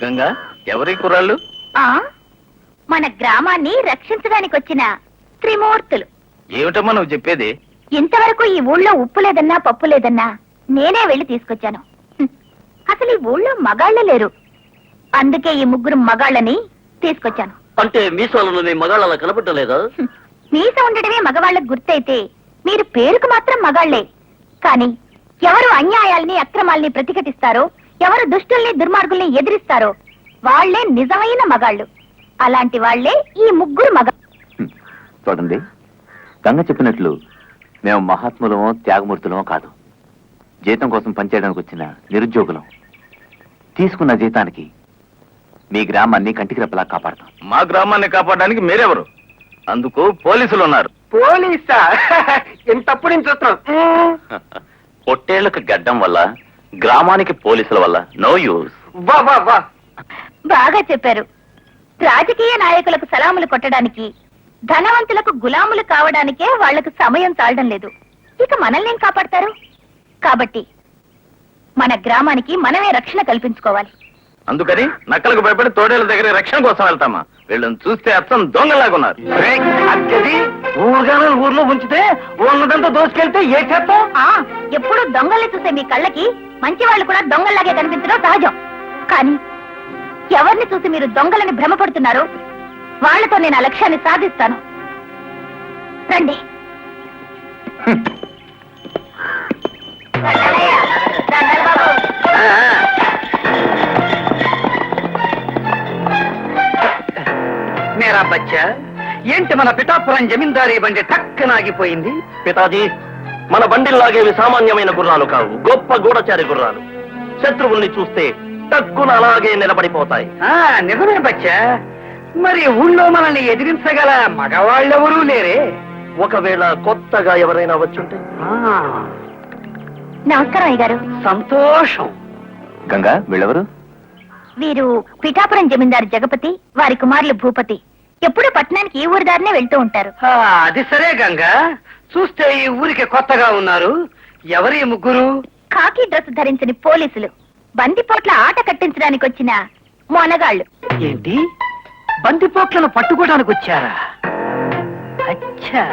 గంగా, ఎవరి కుర్రాళ్ళు? మన గ్రామాన్ని రక్షించడానికి వచ్చిన త్రిమూర్తులు. ఏమిటమ్మా నువ్వు చెప్పేది? ఇంతవరకు ఈ ఊళ్ళో ఉప్పు లేదన్నా పప్పు లేదన్నా నేనే వెళ్లి తీసుకొచ్చాను. అసలు ఈ ఊళ్ళో మగాళ్ళే లేరు, అందుకే ఈ ముగ్గురు మగాళ్ళని తీసుకొచ్చాను. అంటే మీసాలను నీ మగాళ్ళ కనపట్టలేదా? మీస ఉండడమే మగవాళ్ళకు గుర్తయితే మీరు పేరుకు మాత్రం మగాళ్లే. కానీ ఎవరు అన్యాయాల్ని అక్రమాల్ని ప్రతిఘటిస్తారో, ఎవరు దుష్టుల్ని దుర్మార్గుల్ని ఎదిరిస్తారో వాళ్లే నిజమైన మగాళ్ళు. అలాంటి వాళ్లే ఈ ముగ్గురు మగ. చూడండి, గంగ చెప్పినట్లు మేము మహాత్ములమో త్యాగమూర్తులమో కాదు, జీతం కోసం పనిచేయడానికి వచ్చిన నిరుద్యోగులం. తీసుకున్న జీతానికి మీ గ్రామాన్ని కంటికి రెప్పలా కాపాడతాం. మా గ్రామాన్ని కాపాడడానికి మీరెవరు? అందుకు పోలీసులు ఉన్నారు. పోలీసా? ఇంతప్పుడు నేను చూస్తున్నాం. పొట్టేళ్లకు గడ్డం వల్ల, గ్రామానికి పోలీసుల వల్ల నో యూస్. వా వా వా. బాగా చెప్పారు. రాజకీయ నాయకులకు సలాములు కొట్టడానికి, ధనవంతులకు గులాములు కావడానికే వాళ్లకు సమయం చాలడం లేదు. ఇక మనల్ని ఏం కాపాడతారు? కాబట్టి మన గ్రామానికి మనమే రక్షణ కల్పించుకోవాలి. అందుకని నక్కలకు భయపడి తోడేళ్ల దగ్గర రక్షణ కోసం వెళ్తామా? వీళ్ళని చూస్తే అచ్చం దొంగలాగున్నారు. అది ఊరుగానే ఊర్లో ఉంచితే ఉన్నదంతా దోసుకెళ్తే ఏ చేస్తాం? ఎప్పుడు దొంగల్ని చూసే మీ కళ్ళకి మంచి వాళ్ళు కూడా దొంగల్లాగే కనిపించడం సహజం. కానీ ఎవరిని చూసి మీరు దొంగలని భ్రమపడుతున్నారో వాళ్లతో నేను ఆ లక్ష్యాన్ని సాధిస్తాను. రండి. మేరా బచ్చా, ఏంటి మన పిఠాపురం జమీందారీ బండి టక్కనాగిపోయింది? పితాజీ, మన బండిల్లాగేవి సామాన్యమైన గుర్రాలు కావు, గొప్ప గూఢచారి గుర్రాలు. శత్రువుల్ని చూస్తే టక్కున అలాగే నిలబడిపోతాయి. నిజమే బచ్చా. మరి ఊళ్ళో మనల్ని ఎదిరించగల మగవాళ్ళెవరూ లేరే? ఒకవేళ కొత్తగా ఎవరైనా వచ్చుంటే? నమస్కారం అయ్య గారు. సంతోషం. గంగా, వీళ్ళెవరు? వీరు పిఠాపురం జమీందారు జగపతి, వారి కుమారులు భూపతి. ఎప్పుడూ పట్టణానికి ఈ ఊరి దారినే వెళ్తూ ఉంటారు. అది సరే గంగా, చూస్తే ఈ ఊరికి కొత్తగా ఉన్నారు. ఎవరి ముగ్గురు? కాకి డ్రెస్ ధరించిన పోలీసులు, బందిపోట్ల ఆట కట్టించడానికి వచ్చిన మొనగాళ్ళు. ఏంటి, బందిపోట్లను పట్టుకోవడానికి వచ్చారా? అచ్చా.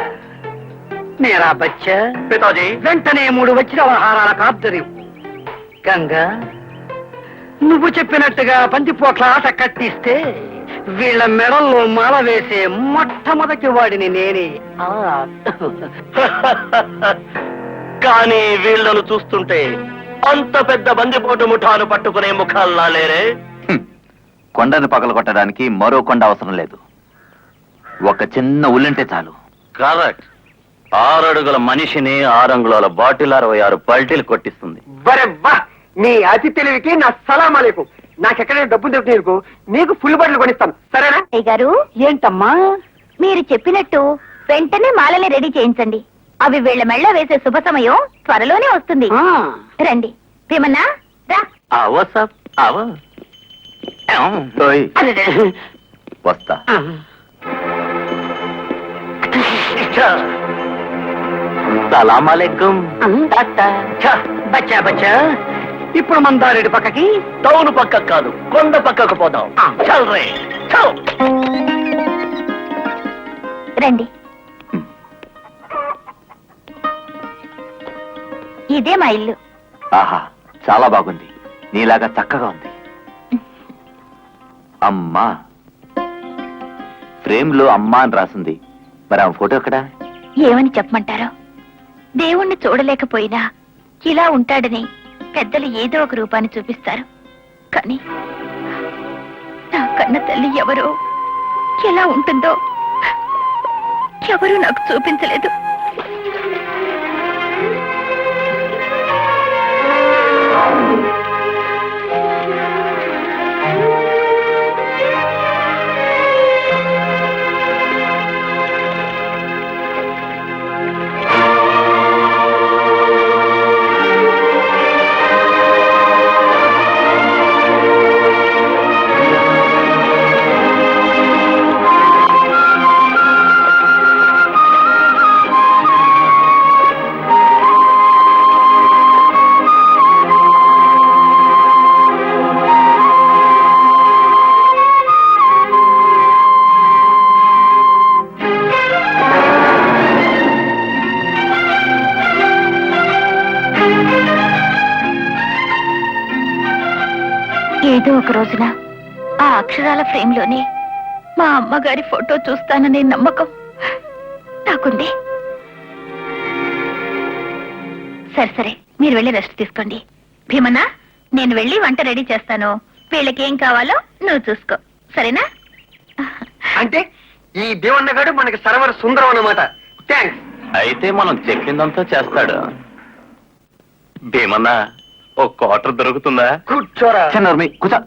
మేరా బచ్చా, పితాజీ, వెంటనే 3 వచ్చిన ఆహారాల కాబ్దరి. గంగా, నువ్వు చెప్పినట్టుగా బందిపోట్ల ఆట కట్టిస్తే వీళ్ళ మెడల్లో మాల వేసే మొట్టమొదటి వాడిని నేనే. కానీ వీళ్ళను చూస్తుంటే అంత పెద్ద బందిపోటు ముఠాను పట్టుకునే ముఖాల్లా లేరే? కొండను పగల కొట్టడానికి మరో కొండ అవసరం లేదు, ఒక చిన్న ఉల్లంటే చాలు. కరెక్ట్. 6 అడుగుల మనిషిని 6 అంగుళాల బాటిల్ 66 పల్టీలు కొట్టిస్తుంది. బరెబ్బా, నీ అతి తెలివికి నా సలాం అలైకుం. నాకెక్కడైనా డబ్బు దొరికి మీకు ఫుల్ బట్టలు కొనిస్తాను, సరేనా? అయ్య గారు, ఏంటమ్మా? మీరు చెప్పినట్టు వెంటనే మాలని రెడీ చేయించండి. అవి వీళ్ళ మెళ్ళ వేసే శుభ సమయం త్వరలోనే వస్తుంది. రండి. భీమన్నా, రా. అవో సాబ్, అవో. ఓయ్, వస్తా. సలాం అలైకుం. బచ్చా బచ్చా, ఇప్పుడు మందారెడ్డి పక్కకి టౌన్ పక్కకు కాదు, కొండ పక్కకు పోదాం. చల్ రే చల్. రండి. ఇదే మా ఇల్లు. ఆహా, చాలా బాగుంది. నీలాగా చక్కగా ఉంది. అమ్మా, ఫ్రేమ్ లో అమ్మా అని రాసింది. మరి ఆ ఫోటో ఎక్కడా? ఏమని చెప్పమంటారో? దేవుణ్ణి చూడలేకపోయినా ఇలా ఉంటాడని పెద్దలు ఏదో ఒక రూపాన్ని చూపిస్తారు. కానీ నా కన్న తల్లి ఎవరో, ఎలా ఉంటుందో ఎవరూ నాకు చూపించలేదు. ఏదో ఒక రోజున ఆ అక్షరాల ఫ్రేమ్ లోనే మా అమ్మగారి ఫోటో చూస్తాననే నమ్మకం నాకుంది. సరే సరే, మీరు వెళ్ళి రెస్ట్ తీసుకోండి. భీమన్నా, నేను వెళ్ళి వంట రెడీ చేస్తాను. వీళ్ళకి ఏం కావాలో నువ్వు చూసుకో, సరేనా? అంటే ఈ భీమన్న గారు మనకి సర్వర్ సుందరం అన్నమాట. థ్యాంక్స్. అయితే మనం చెప్పిందంతా చేస్తాడు. భీమన్నా, ఓ క్వార్టర్ దొరుకుతుందా? కూర్చోరా. చిన్నోర్మి కూర్చో.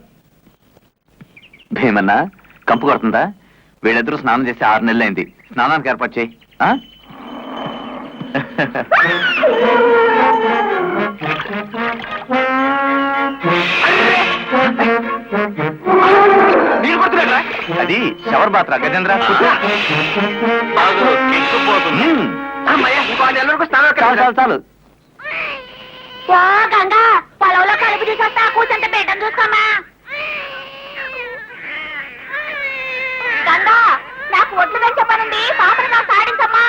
భీమన్నా, కంపు కొడుతుందా? వీళ్ళిద్దరూ స్నానం చేసి 6 నెలలైంది. స్నానానికి ఏర్పాటు చేయి. ఆ? నీళ్ళు కొడుతున్నారా? అది షవర్ బాత్రా గజేంద్ర. కూర్చో. బాగు, కిక్కుపోతుంది. అమ్మయ్య, ఇంకో 6 నెలల వరకు స్నానం చాలు అక్కర్లేదు. చాలు చాలు. గంగా, పొలంలో కలుపు చూసొస్తా, కూర్చుంటే బిడ్డను చూస్తామా? గంగా, నాకు ఒట్లు వేసి చెప్పనండి, పాపను నాకు సాడించమ్మా.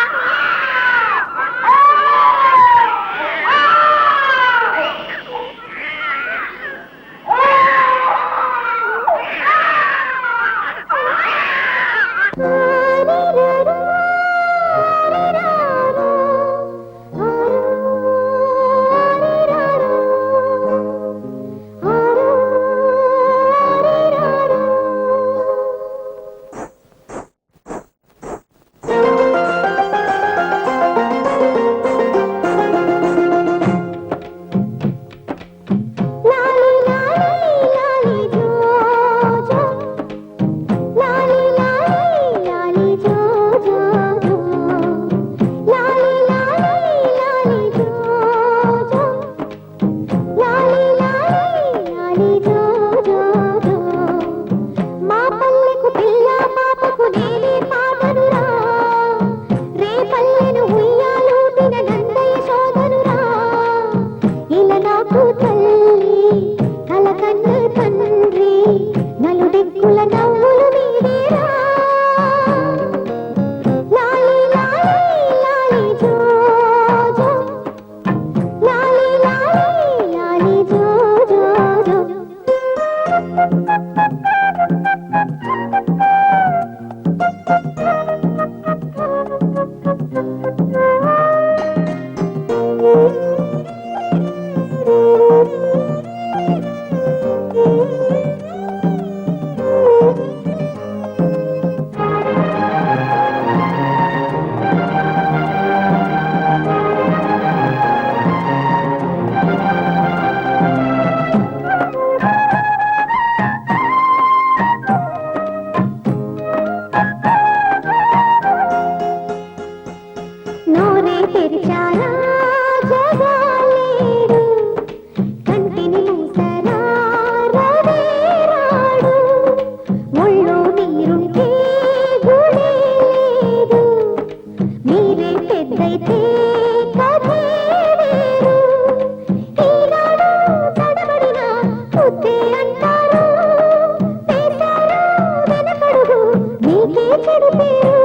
చెడు పేరు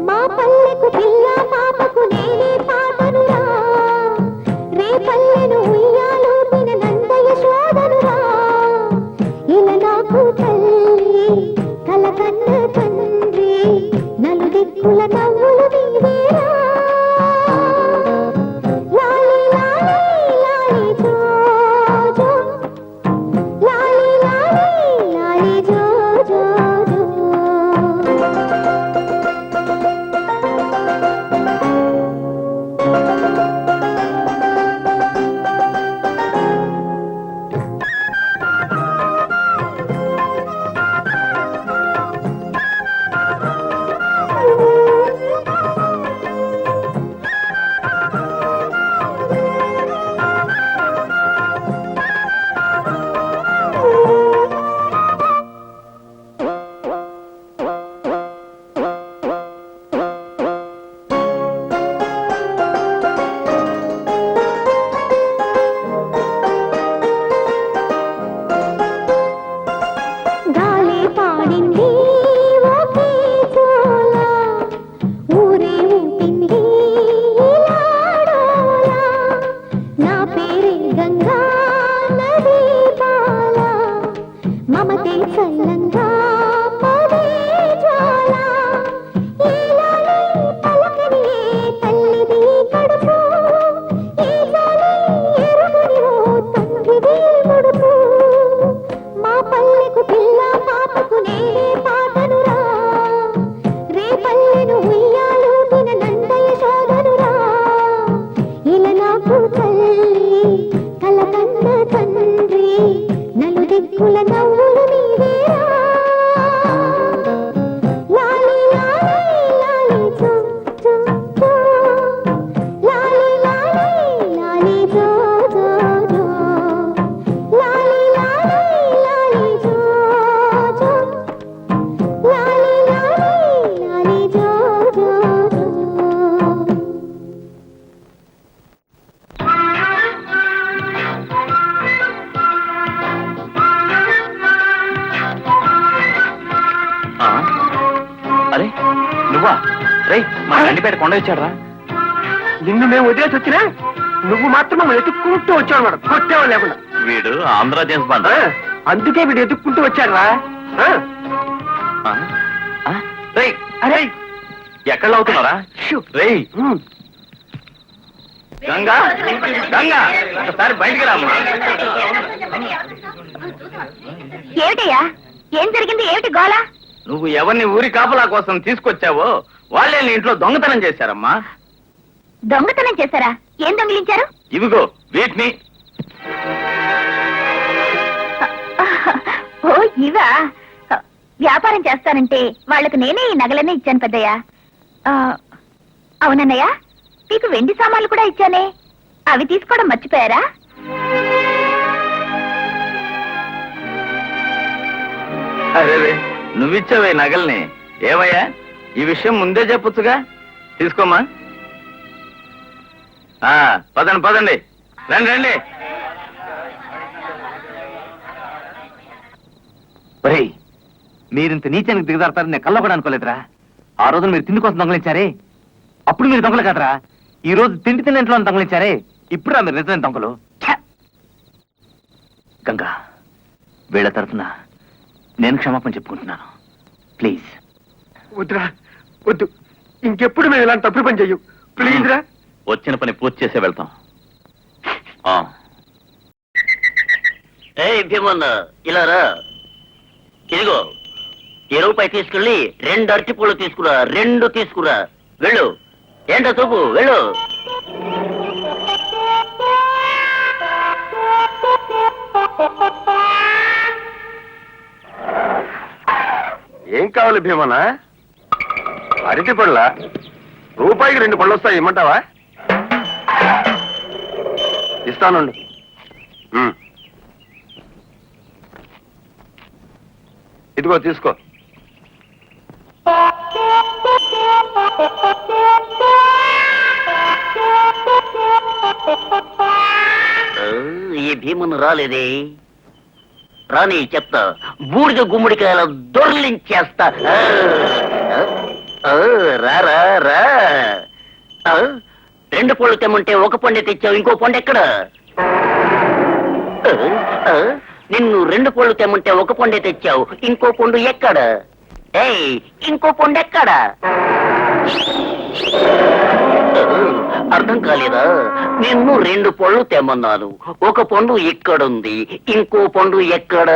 మా పల్లెకు పిల్ల పాపకు నేనే పాటనురా రే పల్లెను ఉయ్యాలూపిన నందయ శోధనురా ఇలా నాకు తల్లి కలకన్న తండ్రి నలుదిక్కుల నవ్వులు నీవేరా లాలి లాలి లాలి జో జో లాలి లాలి లాలి జో జో జో గాలి పాడింది ఒకే జోల ఊరే ఊపింది ఇలాడోలా నా పేరే గంగా నది బాల మమతే చల్లంగా పదే జ్వాల ఈలాలి పలకని ఏ తల్లిది కడుపు ఈ జాలి ఎరుగని ఓ తండ్రిది ముడుపు మా పల్లెకు పిల్ల పాపకు నేనే పాటనురా రే పల్లెను ఉయ్యాలూపిన నందయ శోధనురా ఇలా నాకు తల్లి కలకన్న తండ్రి నలుదిక్కుల నవ్వులు నీవేరా లాలి లాలి లాలి జో జో జో లాలి లాలి లాలి జో జో జో లాలి లాలి లాలి జో జో లాలి లాలి లాలి జో జో జో అరే నువ్వా రే మా గండిపేట కొండ ఇచ్చాడరా నిన్ను మేము వదిలేసి వచ్చినా నువ్వు మాత్రం మమ్మల్ని ఎత్తుక్కుంటూ వచ్చావు మేడం కొట్టేవా లేకుండా వీడు ఆంధ్ర జేమ్స్ బాండ్ అందుకే వీడు ఎత్తుక్కుంటూ వచ్చాడు రా రేయ్ అరే ఎక్కడ అవుతున్నారా రేయ్ గంగా గంగా ఒకసారి బయటికి రామ్మా ఏమిటయ్యా ఏం జరిగింది ఏమిటి గోళ నువ్వు ఎవరిని ఊరి కాపలా కోసం తీసుకొచ్చావో వాళ్ళే నీ ఇంట్లో దొంగతనం చేశారమ్మా దొంగతనం చేశారా ఏం దొంగిలించారు ఇవిగో వీటిని ఓ ఇవా వ్యాపారం చేస్తానంటే వాళ్ళకు నేనే ఈ నగలనే ఇచ్చాను పెద్దయ్య అవునన్నయ్య మీకు వెండి సామాన్లు కూడా ఇచ్చానే అవి తీసుకోవడం మర్చిపోయారా అరే నువ్విచ్చావే నగల్ని ఏమయ్యా ఈ విషయం ముందే చెప్పొచ్చుగా తీసుకోమ్మా పదండి పదండి రండి రండి ఒరేయ్ మీరింత నీచానికి దిగజారుతారని నేను కల్లో కూడా అనుకోలేదురా ఆ రోజున మీరు తిండి కోసం దొంగలించారే అప్పుడు మీరు దొంగలు కాదురా ఈ రోజు తిండి తిన్న ఇంట్లో దొంగలించారే ఇప్పుడు మీరు నిజమైన దొంగలు ఛ! గంగా వీళ్ళ తరఫున నేను క్షమాపణ చెప్పుకుంటున్నాను ప్లీజ్ వద్దురా వద్దు ఇంకెప్పుడు మేము ఇలాంటి తప్పుడు పని చెయ్యం ప్లీజ్ రా వచ్చిన పని పూర్తి చేసే వెళ్తాం ఏయ్ భీమన్న ఇలా రా ఇదిగో 20 రూపాయి తీసుకెళ్ళి 2 అరటిపూలు తీసుకురా 2 తీసుకురా వెళ్ళు ఏంటో చూపు వెళ్ళు ఏం కావాలి భీమన్న అరటి పళ్ళ రూపాయికి 2 పళ్ళు వస్తాయి ఇమ్మంటావా ఇస్తానుండు ఇదిగో తీసుకో ఈ భీమను రాలేదే రాని చెప్తా బూడిద గుమ్మడికాయల దొర్లించేస్తా రారా రా రెండు పళ్ళు తెమ్మంటే ఒక పండు తెచ్చావు ఇంకో పండు ఎక్కడ నిన్ను రెండు పళ్ళు తెమ్మంటే ఒక పండే తెచ్చావు ఇంకో పండు ఎక్కడ ఏయ్ ఇంకో పండు ఎక్కడ అర్థం కాలేదా నిన్ను రెండు పళ్ళు తెమ్మన్నాను ఒక పండు ఇక్కడుంది ఇంకో పండు ఎక్కడ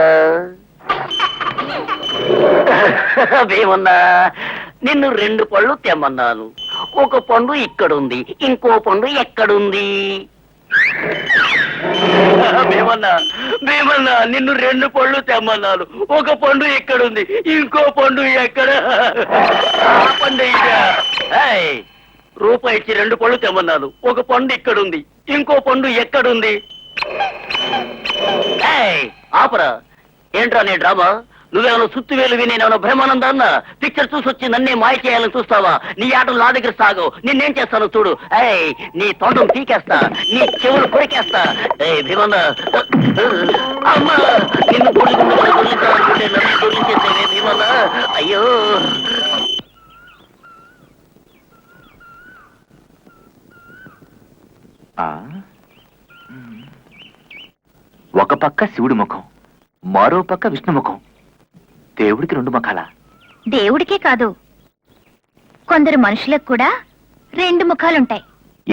ఏమన్నా నిన్ను రెండు పళ్ళు తెమ్మన్నాను ఒక పండు ఇక్కడుంది ఇంకో పండు ఎక్కడుంది మేమన్నా నిన్ను రెండు పళ్ళు తెమ్మన్నాను ఒక పండు ఎక్కడుంది ఇంకో పండు ఎక్కడ పండు రూపాయి ఇచ్చి రెండు పళ్ళు తెమ్మన్నాను ఒక పండు ఇక్కడుంది ఇంకో పండు ఎక్కడుంది ఆపరా ఏంట్రా నీ డ్రామా నువ్వేమైనా సుత్తివేలు నేనేమైనా బ్రహ్మానందాన్న పిక్చర్ చూసి వచ్చి నన్నే మాయ చేయాలని చూస్తావా నీ ఆటలు నా దగ్గర సాగు నిన్నేం చేస్తాను చూడు నీ తొండం పీకేస్తా నీ చెవులు కొరికేస్తా భీమన్న అమ్మా నిన్ను దొరికించాలనుకుంటే నన్ను దొరికించేసేవే భీమన్న అయ్యో ఒక పక్క శివుడి ముఖం మరో పక్క విష్ణు ముఖం దేవుడికి రెండు ముఖాల దేవుడికే కాదు కొందరు మనుషులకు కూడా రెండు ముఖాలుంటాయి.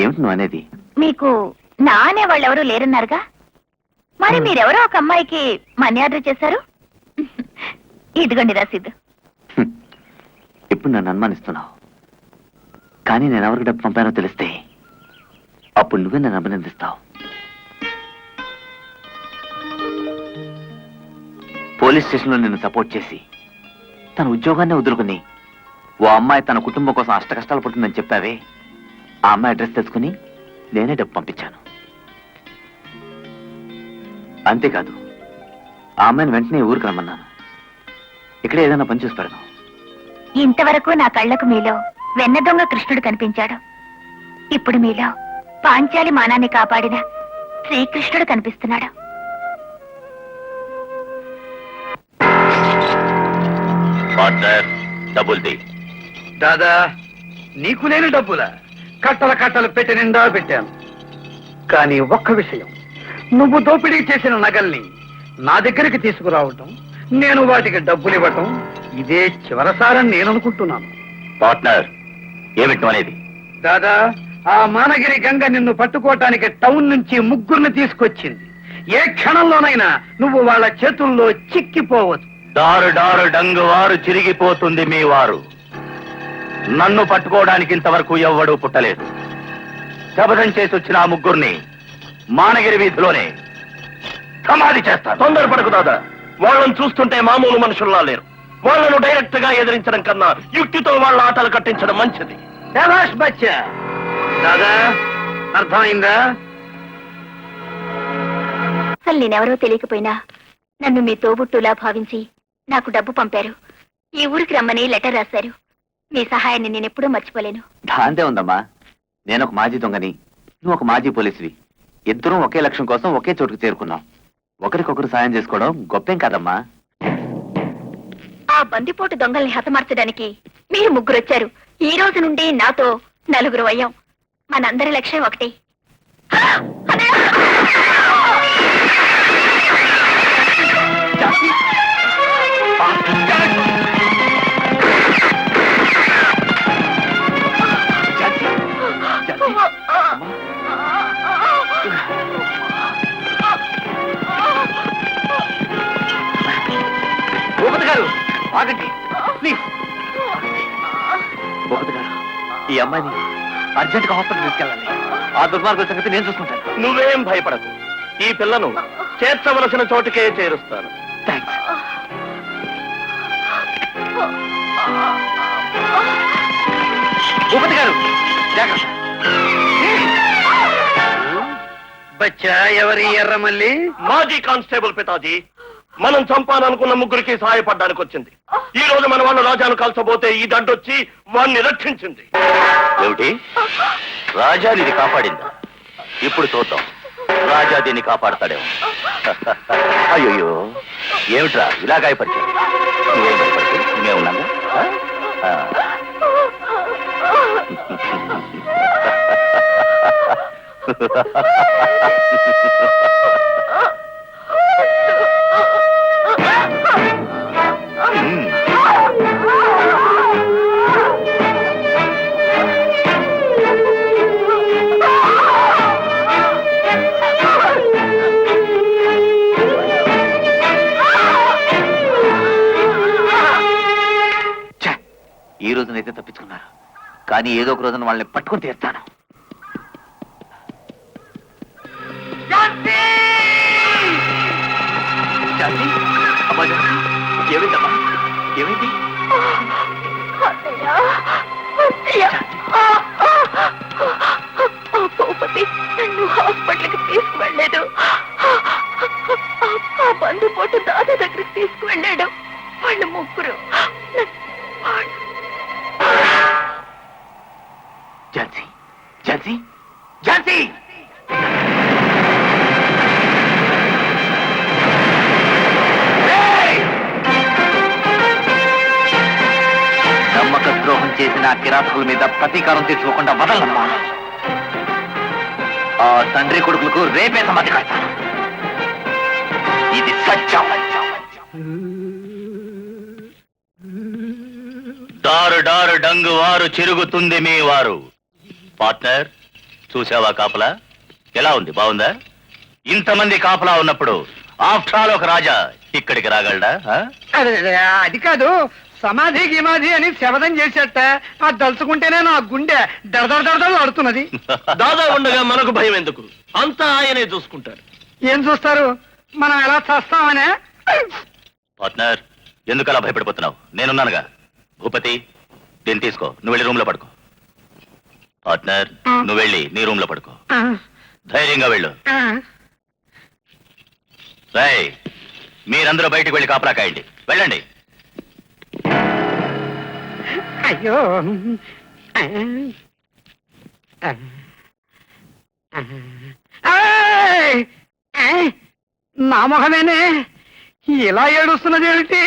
ఏమిటి నువ్వు అనేది? మీకు నా అనే వాళ్ళు ఎవరూ లేరన్నారుగా, మరి మీరెవరో ఒక అమ్మాయికి మనీ ఆర్డర్ చేశారు. ఇదిగోండి రసీదు. ఇప్పుడు నన్ను అనుమానిస్తున్నావు, కానీ నేను ఎవరికి డబ్బు పంపానో తెలిస్తే అప్పుడు నువ్వే నన్ను అభినందిస్తావు. పోలీస్ స్టేషన్లో నిన్ను సపోర్ట్ చేసి తన ఉద్యోగాన్ని వదులుకుని ఓ అమ్మాయి తన కుటుంబం కోసం అష్ట కష్టాలు పడుతుందని చెప్పావే, ఆ అమ్మాయి అడ్రస్ తెలుసుకుని నేనే డబ్బు పంపించాను. అంతేకాదు ఆ అమ్మాయిని వెంటనే ఊరికి రమ్మన్నాను. ఇక్కడ ఏదైనా పని చూసి పెడదాం. ఇంతవరకు నా కళ్ళకు మీలో వెన్న దొంగ కృష్ణుడు కనిపించాడు. ఇప్పుడు మీలో పాంచాలి మానాన్ని కాపాడిన శ్రీకృష్ణుడు కనిపిస్తున్నాడు. డబ్బులు దాదా, నీకు లేని డబ్బులా? కట్టల కట్టలు పెట్టి నిండా పెట్టాను. కానీ ఒక్క విషయం, నువ్వు దోపిడీ చేసిన నగల్ని నా దగ్గరికి తీసుకురావటం, నేను వాటికి డబ్బులు ఇవ్వటం ఇదే చివరసారని నేను అనుకుంటున్నాను. పార్ట్నర్, ఏమిటి అనేది? దాదా, ఆ మానగిరి గంగ నిన్ను పట్టుకోవటానికి టౌన్ నుంచి ముగ్గురిని తీసుకొచ్చింది. ఏ క్షణంలోనైనా నువ్వు వాళ్ళ చేతుల్లో చిక్కిపోవచ్చు. డారు డారు డంగు వారు చిరిగిపోతుంది మీ వారు. నన్ను పట్టుకోవడానికి ఇంతవరకు ఎవ్వడూ పుట్టలేదు. శపథం చేసి వచ్చిన ఆ ముగ్గురిని మానగిరి వీధిలోనే సమాధి చేస్తాను. తొందరపడకు దాదా, వాళ్ళని చూస్తుంటే మామూలు మనుషుల్లా లేరు. వాళ్ళను డైరెక్ట్ గా ఎదిరించడం కన్నా యుక్తితో వాళ్ళ ఆటలు కట్టించడం మంచిది. శభాష్ బచ్చా. దాదా, అర్థమైందా? అసలు నేనెవరో తెలియకపోయినా నన్ను మీ తోబుట్టులా భావించి నాకు డబ్బు పంపారు. ఈ ఊరికి రమ్మని లెటర్ రాశారు. మీ సహాయాన్ని నేనెప్పుడూ మర్చిపోలేను. దాంతే ఉందమ్మా, నేను ఒక మాజీ దొంగని, నువ్వు ఒక మాజీ పోలీసువి. ఇద్దరం ఒకే లక్ష్యం కోసం ఒకే చోటుకు చేరుకున్నాం. ఒకరికొకరు సాయం చేసుకోవడం గొప్పేం కాదమ్మా. ఆ బందిపోటు దొంగల్ని హతమార్చడానికి మీరు ముగ్గురు వచ్చారు. ఈ రోజు నుండి నాతో నలుగురు అయ్యాం. మనందరి లక్ష్యం ఒకటి. భూపతి గారు ఆగండి ప్లీజ్. భూపతి గారు, ఈ అమ్మాయిని అర్జెంట్ గా హాస్పిటల్ తీసుకెళ్ళాలి. ఆ దుర్మార్గుల సంగతి నేను చూసుకుంటాను. నువ్వేం భయపడకు, ఈ పిల్లను చేర్చవలసిన చోటుకే చేరుస్తాను. థ్యాంక్స్. భూపతి గారు జాగ్రత్త. బచ్చా, ఎవరి ఎర్రమల్లి? మాజీ కానిస్టేబుల్ పితాజీ, మనం చంపాలనుకున్న ముగ్గురికి సహాయపడడానికి వచ్చింది. ఈ రోజు మన వాళ్ళు రాజాను కాల్చబోతే ఈ దండొచ్చి వాణ్ణి ఏమిటి? రాజాని ఇది కాపాడిందా? ఇప్పుడు చూద్దాం. రాజా దీన్ని కాపాడతాడేమో. అయ్యో ఏమిట్రా ఇలా గాయపరిచావు? నువ్వేం భయపడకు, మేమే ఉన్నాగా. ఈ రోజునైతే తప్పించుకున్నారు, కానీ ఏదో ఒక రోజున వాళ్ళని పట్టుకుని తీస్తాను. ఝాన్సీ! అమ్మా ఝాన్సీ, ఏమైందమ్మా? ఏమైంది? భూపతి నన్ను హాస్పిటల్కి తీసుకువెళ్ళాడు. ఆ బందిపోటు దాదా దగ్గరికి తీసుకువెళ్ళాడు. వాళ్ళు ముగ్గురు. ఝాన్సీ! ఝాన్సీ! ఝాన్సీ! నమ్మక ద్రోహం చేసిన ఆ కిరాతకుల మీద ప్రతీకారం తీసుకోకుండా వదలమ్మా. ఆ తండ్రి కొడుకులకు రేపే సమాధి కడతాను. ఇది సత్యం. డారు డారు డంగు వారు చిరుగుతుంది మీ వారు. పార్ట్నర్, చూసావా కాపలా ఎలా ఉంది? బాగుందా? ఇంతమంది కాపలా ఉన్నప్పుడు ఆఫ్టర్ ఆల్ ఒక రాజా ఇక్కడికి రాగలడా? అది కాదు, సమాధి గిమాధి అని శబదం చేసేట ఆ దలుచుకుంటేనే నా గుండె దడదడదడలు ఆడుతున్నది. దాదా ఉండగా మనకు భయం ఎందుకు? అంతా ఆయనే చూసుకుంటారు. ఏం చూస్తారు? మనం ఎలా చేస్తామనే. పార్ట్నర్, ఎందుకు అలా భయపడిపోతున్నావు? నేనున్నానుగా. భూపతి, దీన్ని తీసుకో, నువ్వు వెళ్ళి రూమ్ లో పడుకో. పార్ట్నర్, నువ్వు వెళ్ళి నీ రూమ్ లో పడుకో. ధైర్యంగా వెళ్ళు. రేయ్, మీరందరూ బయటకు వెళ్ళి కాపలా కాయండి. వెళ్ళండి. అయ్యో, నా మొహమేనే ఇలా ఏడుస్తున్నది ఏమిటి?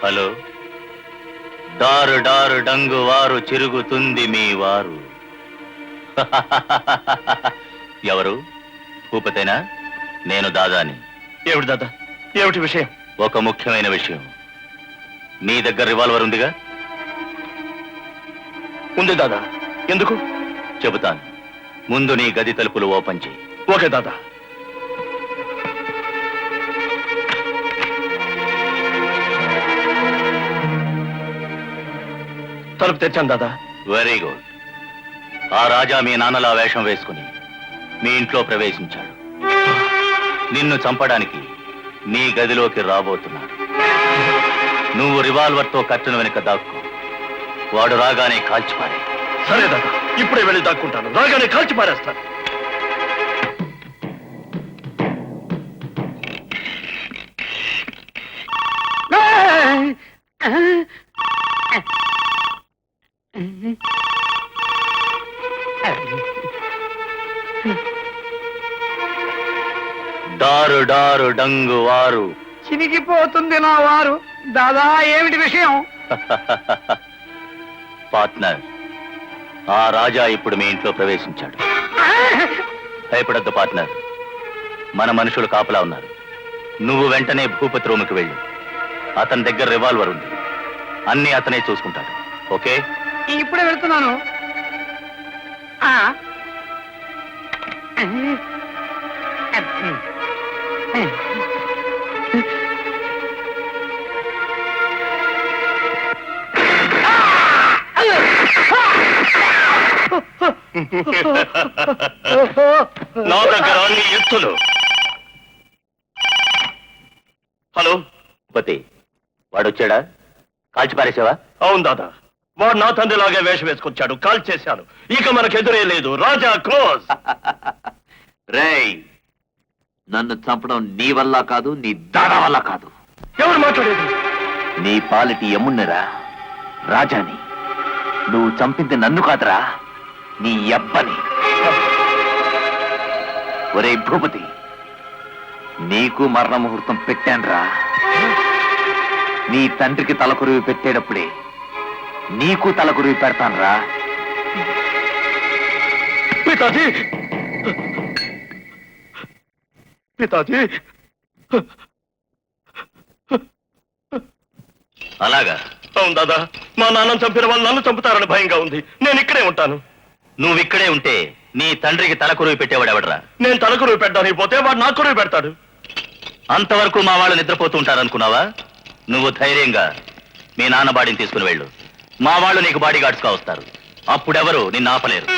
హలో, డారు డారు డంగు వారు చిరుగుతుంది మీ వారు. ఎవరు? భూపతేనా? నేను దాదాని. ఏమిటి దాదా? ఏమిటి విషయం? ఒక ముఖ్యమైన విషయం. నీ దగ్గర రివాల్వర్ ఉందిగా? ఉంది దాదా. ఎందుకు? చెబుతాను. ముందు నీ గది తలుపులు ఓపెన్ చేయి. ఓకే దాదా. తలుపు తెచ్చాను దాదా. Very good. ఆ రాజా మీ నాన్నలా వేషం వేసుకుని మీ ఇంట్లో ప్రవేశించాడు. నిన్ను చంపడానికి నీ గదిలోకి రాబోతున్నాడు. నువ్వు రివాల్వర్తో కట్టెను వెనుక దాక్కో. వాడు రాగానే కాల్చిపారే. సరే దాదా, ఇప్పుడే వెళ్ళి దాక్కుంటాను. రాగానే కాల్చి పారేస్తాను. డారు డారు డంగు వారు. చినిగిపోతుంది నా వారు. దాదా, ఏమిటి విషయం? పార్ట్నర్, ఆ రాజా ఇప్పుడు మీ ఇంట్లో ప్రవేశించాడు. భయపడద్దు పార్ట్నర్, మన మనుషులు కాపలా ఉన్నారు. నువ్వు వెంటనే భూపతి రూముకి వెళ్ళు. అతని దగ్గర రివాల్వర్ ఉంది. అన్నీ అతనే చూసుకుంటాడు. ఓకే? ఇప్పుడే వెళ్తున్నాను. నా దగ్గర అన్ని యుక్తులు. హలో భూపతి, వాడొచ్చాడా? కాల్చి పారేసావా? అవును దాదా, వాడు నా తండ్రిలాగే వేషం వేసుకొచ్చాడు, కాల్ చేశాను. ఇక మనకెదురే లేదు. రాజా క్లోజ్. రేయ్, నన్ను చంపడం నీ వల్ల కాదు, నీ దాదా వల్ల కాదు. ఎవరు మాట్లాడేది? నీ పాలిటి ఎమ్మున్నరా రాజాని. నువ్వు చంపింది నన్ను కాదురా, నీ అబ్బని. ఒరే భూపతి, నీకు మరణ ముహూర్తం పెట్టానురా. నీ తండ్రికి తలకొరివి పెట్టేటప్పుడే నీకు తలకొరివి పెడతానురా. పితాజీ, పితాజీ. అలాగా? అవును దాదా, మా నాన్న చంపిన వాళ్ళు నన్ను చంపుతారని భయంగా ఉంది. నేను ఇక్కడే ఉంటాను. నువ్వు ఇక్కడే ఉంటే నీ తండ్రికి తలకొరువు పెట్టేవాడు ఎవడరా? నేను తలకొరువు పెట్టడానికి పోతే వాడు నా కొరువు పెడతాడు. అంతవరకు మా వాళ్ళు నిద్రపోతూ ఉంటారనుకున్నావా? నువ్వు ధైర్యంగా మీ నాన్న బాడీని తీసుకుని వెళ్ళు. మా వాళ్ళు నీకు బాడీ గార్డ్స్ గా వస్తారు. అప్పుడెవరు నిన్ను ఆపలేరు.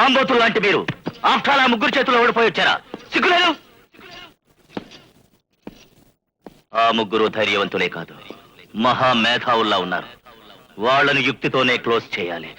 ఆంబోతులు లాంటి మీరు ఆఫ్టర్ ఆ ముగ్గురు చేతుల్లో ఓడిపోయి వచ్చారా? సిగ్గులేదు. ఆ ముగ్గురు ధైర్యవంతులే కాదు, మహా మేధావుల్లా ఉన్నారు. వాళ్ళని యుక్తితోనే క్లోజ్ చేయాలి.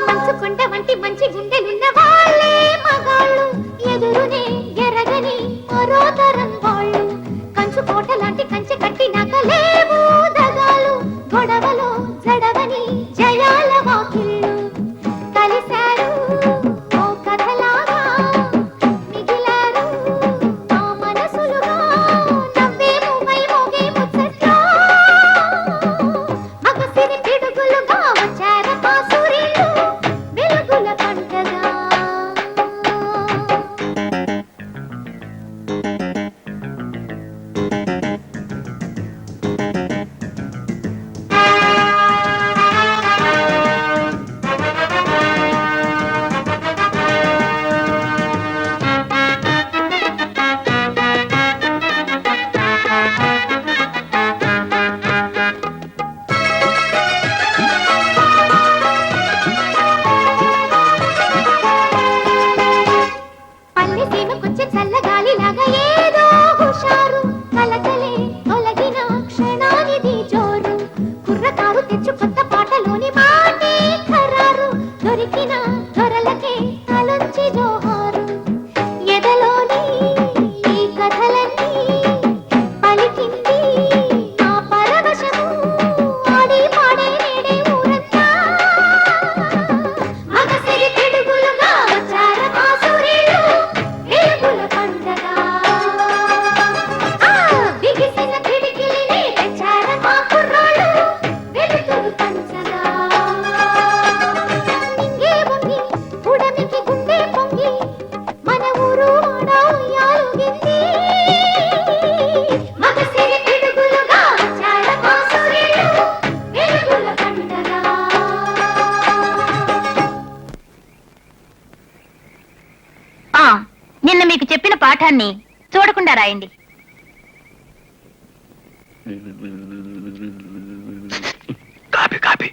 మంచుకొండ వంటి మంచి గుండెలున్న వాళ్ళే మగాళ్ళు, ఎదురునే ఎరగని మరో తరం వాళ్ళు. కంచు కోట లాంటి కంచె కట్టినాక లేవు దగాలు, గొడవలో జడవని జయాల వాకిళ్ళు. కలిశారు ఓ కథలాగా, మిగిలారు మా మనసులుగా, నవ్వేము మై మోగే ముచ్చట్లా. మగసిరి పిడుగులుగా వచ్చార పాసురీలు, వెలుగుల పంటగా. పల్లె సీమకొచ్చే చల్లగాలిలాగా ఏదో హుషారు, కలకలే తొలగిన క్షణానిది జోరు. కుర్రకారు తెచ్చు కొత్త పాటలోని మాటే ఖరారు, దొరికిన దొరలకే తలొచ్చి జోహారు. ఎదలోని ఈ కథలన్నీ పలికింది నా పరవశము, ఆడి పాడే నేడే ఊరంతా. మగసిరి పిడుగులుగా వచ్చార పాసురీలు, వెలుగుల పండగ. బిగిసిన పిడికిలిని తెచ్చార మా కుర్రాళ్ళు, వెలుగులు పంచగా. నింగే వంగి ఉడమికి గుండె పొంగి, మన ఊరు వాడ ఉయ్యాలుగింది. మగసిరి పిడుగులుగా వచ్చార పాసురీలు, వెలుగుల పండగ. నిన్న మీకు చెప్పిన పాఠాన్ని చూడకుండా రాయండి. Copy copy.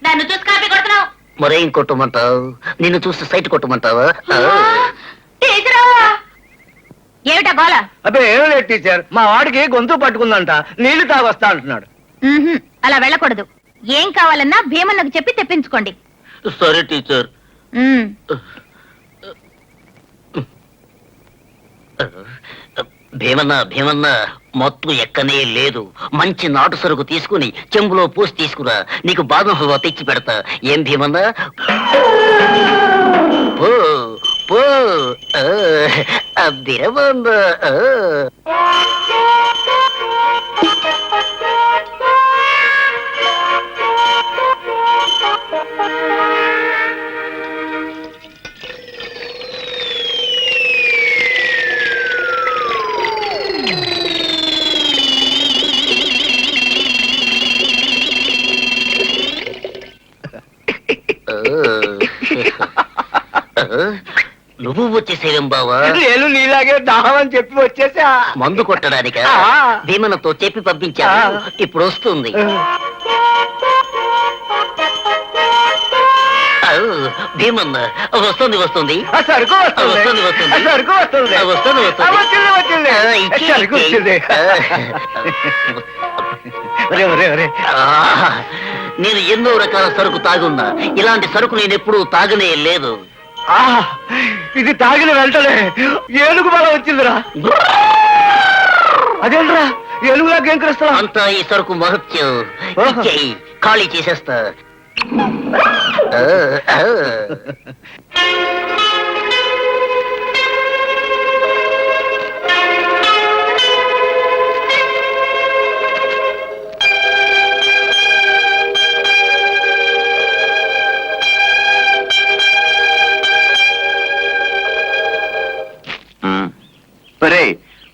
నన్ను చూసి కాపీ కొడుతున్నావు. మరేం కొట్టమంటావు? నిన్ను చూసి సైట్ కొట్టమంటావా? ఏమిటా గోల? అబ్బే ఏం లేదు టీచర్, మా వాడికి గొంతు పట్టుకుందంట, నీళ్లు తాగొస్తా అంటున్నాడు. అలా వెళ్ళకూడదు. ఏం కావాలన్నా భీమన్నకు చెప్పి తెప్పించుకోండి. సరే టీచర్. భీమన్న భీమన్న మత్తు ఎక్కనే లేదు. మంచి నాటు సరుకు తీసుకుని చెంబులో పోసి తీసుకురా, నీకు బాదం హల్వా తెచ్చి పెడతా. ఏం భీమన్న? పో పో. భీమన్న నువ్వు వచ్చేసేవేం బావా? నేను నీలాగే దాహం అని చెప్పి వచ్చేసా. మందు కొట్టడానిక? భీమనతో చెప్పి పంపించా, ఇప్పుడు వస్తుంది. భీమన్న వస్తుంది వస్తుంది సరుకు వస్తుంది వస్తుంది సరుకు వస్తుంది వస్తుంది వచ్చింది వచ్చింది సరుకు వచ్చింది. నేను ఎన్నో రకాల సరుకు తాగున్నా, ఇలాంటి సరుకు నేను ఎప్పుడూ తాగనే లేదు. ఇది తాగిన వెంటనే ఏనుగు బలం వచ్చిందిరా. అదేంట్రా ఏనుగులాగా ఏం కలుస్తా? అంతా ఈ సరుకు మహత్యం. ఇచ్చేయి, ఖాళీ చేసేస్తా.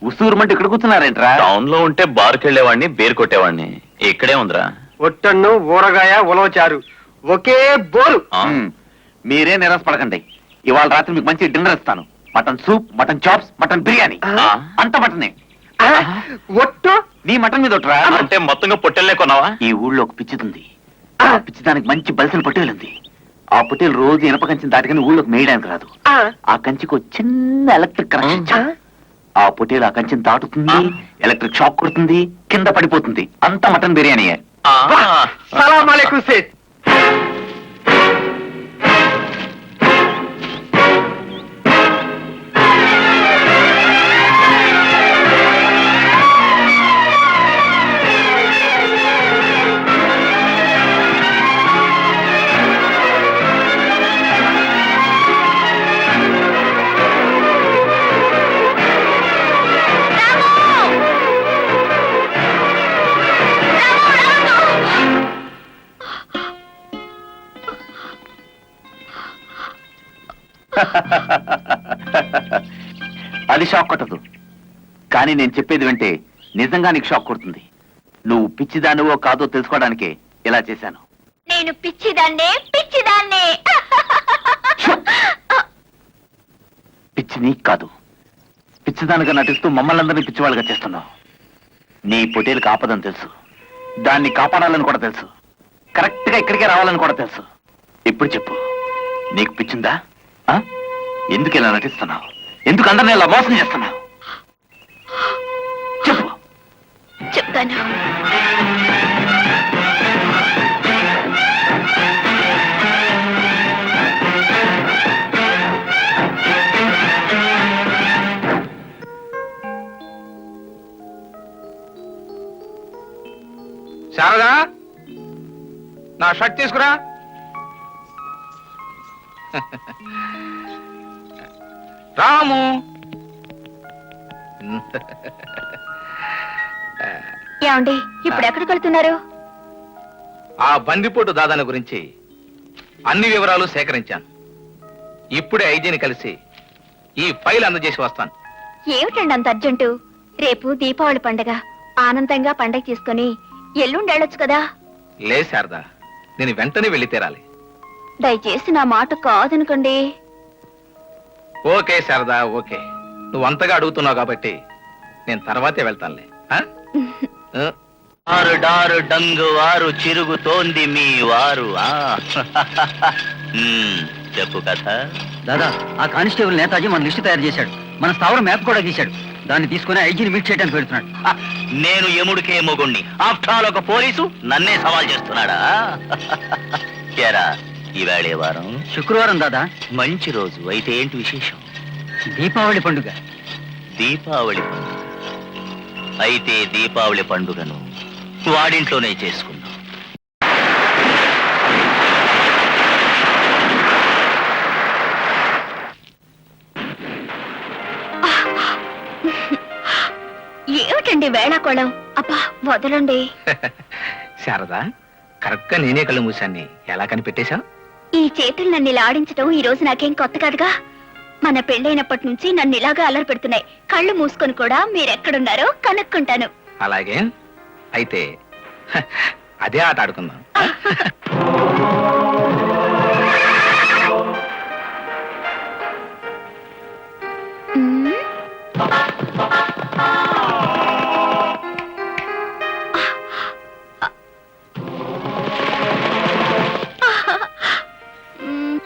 ఉసూరుమంటే ఇక్కడ కూర్చున్నారేంట్రా? టౌన్ లో ఉంటే బార్కి వెళ్ళేవాడిని, బేర్ కొట్టేవాడిని. ఇక్కడే ఉందిరా. ఒట్టన్ను ఊరగాయ ఉలవచారు ఒకే బోరు. మీరే నిరాశపడకండి, ఇవాళ రాత్రి మీకు మంచి డిన్నర్ ఇస్తాను. Mutton soup, mutton chops, mutton biryani, అంత మటనే. ఒట్టు నీ మటన్ మీద ఒట్టురా. అంటే మొత్తంగా పొట్టెల్లే కొన్నావా? ఈ ఊళ్ళో ఒక పిచ్చిది. ఆ పిచ్చిదానికి మంచి బలిసిన పొట్టేలు ఉంది. ఆ పొట్టేలు రోజు ఇనప కంచిని దాటికని ఊళ్ళోకి మేయడానికి రాదు. ఆ కంచికి ఒక చిన్న ఎలక్ట్రిక్ కనెక్షన్ ఇచ్చా. ఆ పొట్టేలు ఆ కంచిని దాటుతుంది, ఎలక్ట్రిక్ షాక్ కొడుతుంది, కింద పడిపోతుంది. అంత మటన్ బిర్యానీయే. సలాం అలైకుం సేట్. అది షాక్ కొట్టదు, కానీ నేను చెప్పేది వింటే నిజంగా నీకు షాక్ కొడుతుంది. నువ్వు పిచ్చిదానివో కాదో తెలుసుకోవడానికే ఇలా చేశాను. నేను పిచ్చిదాన్నే. పిచ్చి నీకు కాదు, పిచ్చిదానిగా నటిస్తూ మమ్మల్ని అందరినీ పిచ్చివాళ్ళుగా చేస్తున్నావు. నీ పొటేలుకి ఆపదని తెలుసు, దాన్ని కాపాడాలని కూడా తెలుసు, కరెక్ట్ గా ఇక్కడికే రావాలని కూడా తెలుసు. ఇప్పుడు చెప్పు, నీకు పిచ్చిందా? ఆ? ఎందుకు ఇలా నటిస్తున్నావు? ఎందుకు అందరినీ ఇలా మోసం చేస్తున్నావు? చెప్పు. చెప్తాను. శారదా, నా షర్ట్ తీసుకురా. రాము, ఏమండి ఇప్పుడు ఎక్కడికి వెళ్తున్నారు? ఆ బందిపోటు దాదాని గురించి అన్ని వివరాలు సేకరించాను. ఇప్పుడే ఐజీని కలిసి ఈ ఫైల్ అందజేసి వస్తాను. ఏమిటండి అంత అర్జెంటు? రేపు దీపావళి పండగ, ఆనందంగా పండగ చేసుకుని ఎల్లుండి వెళ్ళొచ్చు కదా. లే శారదా, నేను వెంటనే వెళ్ళి తీరాలి. దయచేసి నా మాట కాదనుకోండి. Okay Sharada, okay. నువ్వు అంతగా అడుగుతున్నావు కాబట్టి నేను తర్వాతే వెళ్తానులే. ఆ? డారు డారు డంగు వారు చిరుగుతోంది మీ వారు. చెప్పు కథ. దాదా, ఆ కానిస్టేబుల్ నేతాజీ మన లిస్టు తయారు చేశాడు. మన స్థావరం మ్యాప్ కూడా గీశాడు. దాన్ని తీసుకుని ఐజీని మీట్ చేయడానికి వెళ్తున్నాడు. నేను ఎముడికే మొగుణ్ణి. ఆఫ్టర్ ఆల్ ఒక పోలీసు నన్నే సవాల్ చేస్తున్నాడా? ఎరా, ఈవేళే వారం? శుక్రవారం దాదా. మంచి రోజు. అయితే ఏంటి విశేషం? దీపావళి పండుగ. దీపావళి పండుగ. అయితే దీపావళి పండుగను వాడింట్లోనే చేసుకుందాం. ఏమిటండి వేళాకోళం? అబ్బా వదలండి. శారదా, కరెక్ట్ గా నేనే కళ్ళు మూసాన్ని ఎలా కనిపెట్టేశావు? ఈ చేతులు నన్ను ఇలా ఆడించడం ఈ రోజు నాకేం కొత్త కాదుగా. మన పెళ్ళైనప్పటి నుంచి నన్ను ఇలాగా అల్లరి పెడుతున్నాయి. కళ్ళు మూసుకొని కూడా మీరెక్కడున్నారో కనుక్కుంటాను. అలాగే, అయితే అదే ఆట ఆడుకుందాం. మ్మ్. మ్మ్.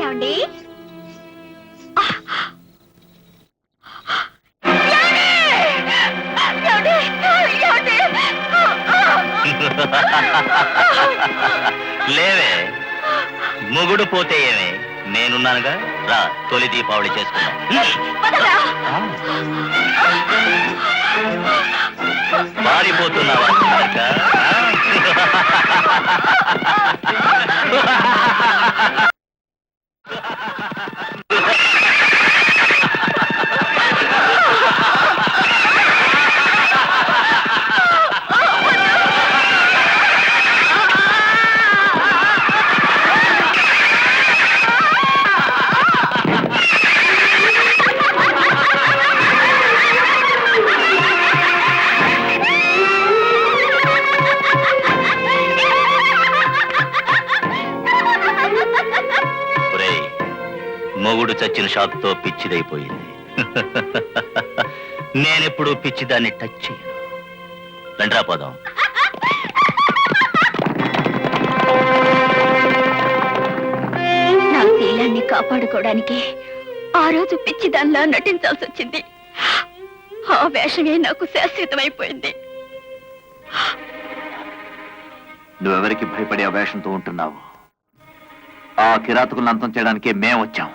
ఏమండి లేవే, మొగుడు పోతే ఏమే, నేనున్నానుగా. రా, తొలి దీపావళి చేసుకుందాం. పారిపోతున్నావా తారక? ఒరేయ్, మొగుడు చచ్చిన షాక్తో పిచ్చిదైపోయింది. నేనెప్పుడు పిచ్చిదాన్ని టచ్ చేయను. రండ్రా పోదాం. నా శీలాన్ని కాపాడుకోవడానికి ఆ రోజు పిచ్చిదానిలా నటించాల్సి వచ్చింది. ఆ వేషమే నాకు శాశ్వతమైపోయింది. నువ్వెవరికి భయపడే అవేషంతో ఉంటున్నావు? ఆ కిరాతకులను అంతం చేయడానికే మేం వచ్చాం.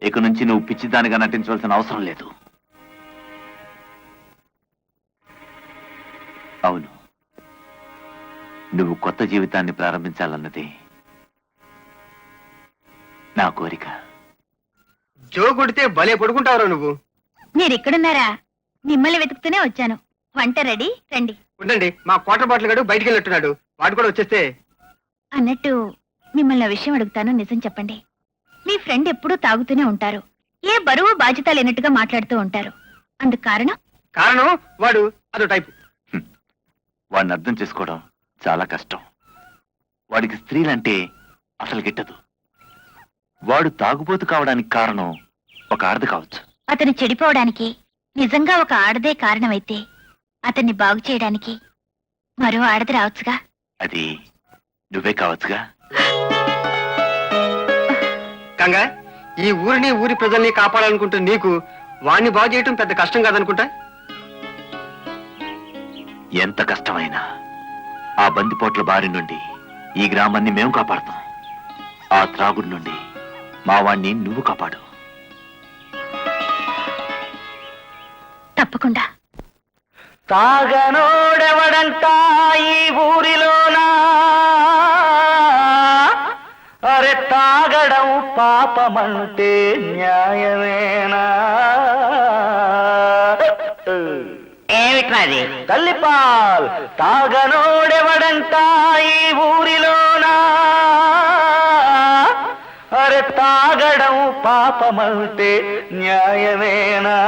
ఇక నుంచి నువ్వు పిచ్చిదానిగా నటించవలసిన అవసరం లేదు. అవును, నువ్వు కొత్త జీవితాన్ని ప్రారంభించాలన్నది నా కోరిక. జో కొడితే భలే పడుకుంటావురా నువ్వు. మీరు ఇక్కడున్నారా? మిమ్మల్ని వెతుకుతూనే వచ్చాను. వంట రెడీ, రండి. ఉండండి, మా క్వార్టర్ బాటిల్ గడు బయటికి వెళ్ళినట్టున్నాడు. వాడు కూడా వచ్చేస్తే. అన్నట్టు మిమ్మల్ని విషయం అడుగుతాను, నిజం చెప్పండి. మీ ఫ్రెండ్ ఎప్పుడూ తాగుతూనే ఉంటారు. ఏ బరువు బాధ్యత లేనట్టుగా మాట్లాడుతూ ఉంటారు. అందుకు కారణం? కారణం వాడు అదో టైపు. వాడిని అర్థం చేసుకోవడం చాలా కష్టం. వాడికి స్త్రీలంటే అసలు గిట్టదు. వాడు తాగుబోతు కావడానికి కారణం ఒక ఆడది కావచ్చు. అతను చెడిపోవడానికి నిజంగా ఒక ఆడదే కారణమైతే అతన్ని బాగు చేయడానికి మరో ఆడది రావచ్చుగా. అది నువ్వే కావచ్చుగా. కంగా, ఈ ఊరిని ఊరి ప్రజల్ని కాపాడాలనుకుంటున్న నీకు వాణ్ణి బాగు చేయటం పెద్ద కష్టం కాదనుకుంటా. ఎంత కష్టమైనా ఆ బందిపోట్ల బారి నుండి ఈ గ్రామాన్ని మేము కాపాడుతాం. ఆ త్రాగుడి నుండి మా వాణ్ణి నువ్వు కాపాడు. తప్పకుండా. తాగనోడెవడంట ఈ ఊరిలోనా? అరే తాగడం పాపమంటే న్యాయమేనా? ఏమిట్రాది? తల్లిపాల్. తాగనోడెవడంట ఈ ఊరిలోనా? అరే తాగడం పాపమంటే న్యాయమేనా?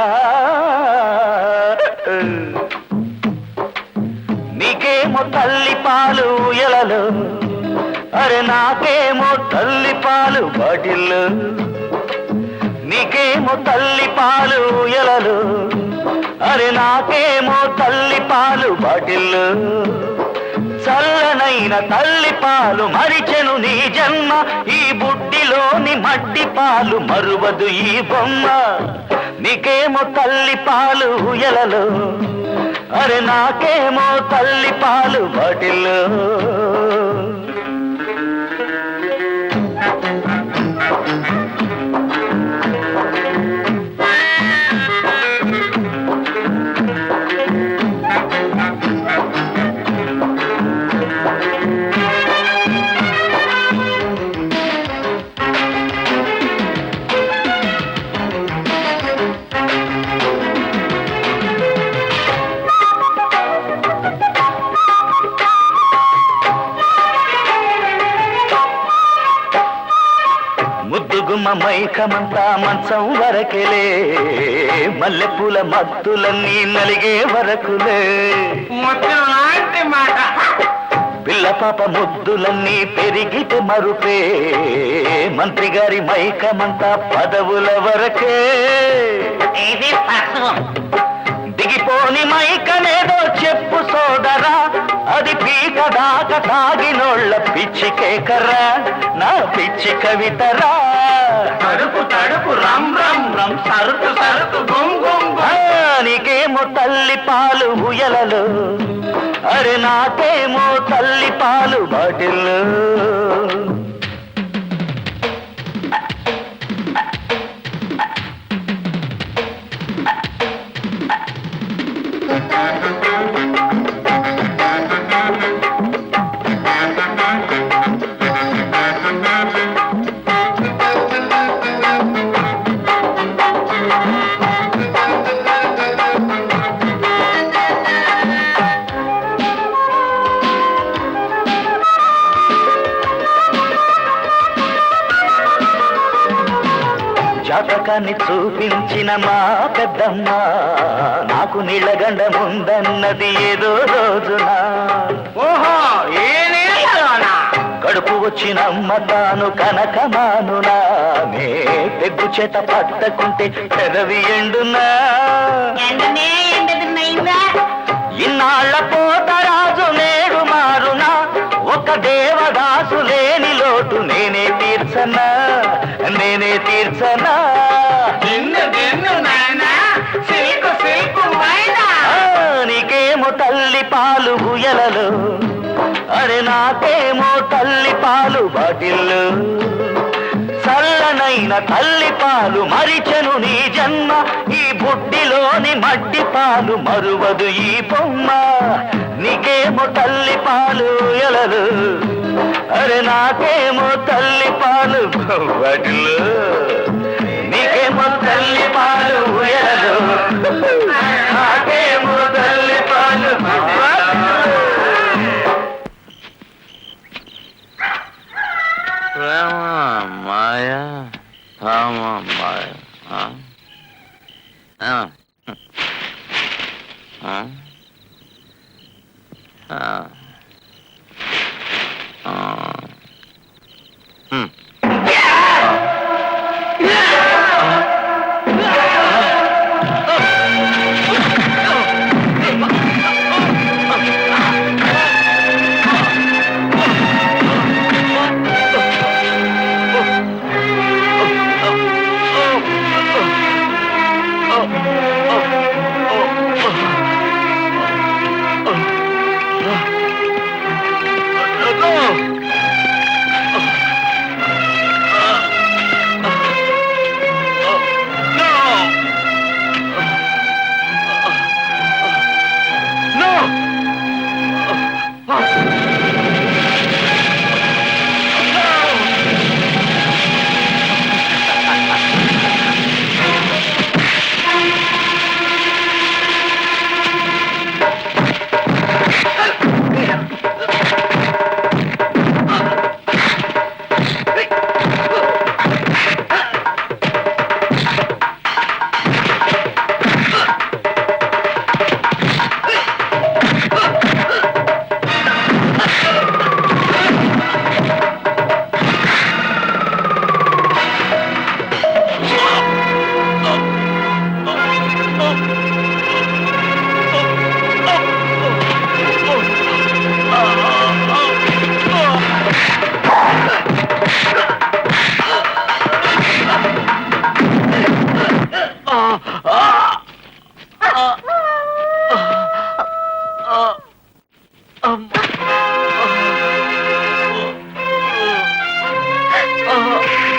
నీకేమో తల్లి పాలు ఎలలు, అరే నాకేమో తల్లి పాలు బాటిల్లు. నీకేమో తల్లి పాలు ఎలలు, అరే నాకేమో తల్లి పాలు బాటిల్లు. చల్లనైన తల్లి పాలు మరిచెను నీ జన్మ. ఈ బుడ్డిలోని మట్టి పాలు మరువదు ఈ బొమ్మ. నీకేమో తల్లి పాలు ఎలలు, అరే నాకేమో తల్లి పాలు బాటిల్లు. ముద్దుగుమ్మ మైకమంతా మంచం వరకెలే మల్లెపూల మత్తులన్నీ నలిగే వరకులే మాట పిల్ల పాప ముద్దులన్నీ పెరిగితే మరుపే మంత్రి గారి మైకమంతా పదవుల వరకే ఇది వాస్తవం. దిగిపోని మైకనేదో చెప్పు సోదరా అది పీక దాకా తాగినోళ్ళ పిచ్చి కేకరా నా పిచ్చి కవితరా తడుపు తడుపు రమ్ రమ్ రమ్ సరుకు సరుకు గుమ్ గుమ్ గుమ్. నీకేమో తల్లి పాలు ఉయలలు అరే నాకేమో తల్లి పాలు బాటిల్లు జాతకాన్ని చూపించిన మా పెద్దమ్మ నాకు నీళ్ళగండ ముందన్నది ఏదో రోజున ఓహో ఏనేనా కడుపు వచ్చినమ్మ తాను కనకమానునా నే పెగ్గు చేత పట్టకుంటే పెదవి ఎండునా ఎండనే ఎండదిన్నైందా ఇన్నాళ్ల పోతరాజు నేడు మారునా ఒక దేవదాసు లేని లోటు నేనే తీర్చనా నిన్ను నిన్ను నాయనా సిల్కు సిల్కు మైనా నీకేమో తల్లి పాలు గుయలలు అరే నాకేమో తల్లి పాలు బాటిల్లు చల్లనైన తల్లి పాలు మరిచెను నీ జన్మ ఈ బుడ్డిలోని మట్టి పాలు మరువదు ఈ బొమ్మ నీకేమో తల్లి పాలు ఎలలు అరే నాకేమో తల్లి పాలు బాటిల్లు నీకేమో తల్లి పాలు ఎలలు నాకేమో తల్లి పాలు ప్రేమ మాయ ధామ మాయ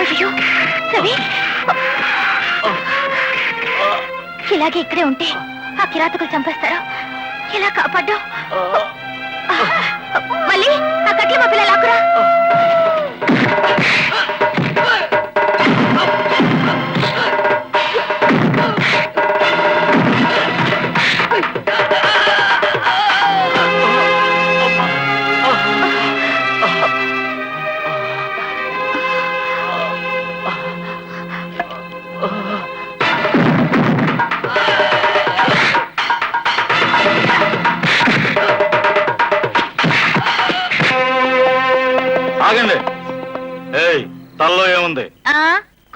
అయ్యో రవి ఇలాగే ఇక్కడే ఉంటే ఆ కిరాతకులు చంపేస్తారా ఎలా కాపాడ్డావు మళ్ళీ ఆ కట్ల మా పిల్లలు ఆకురా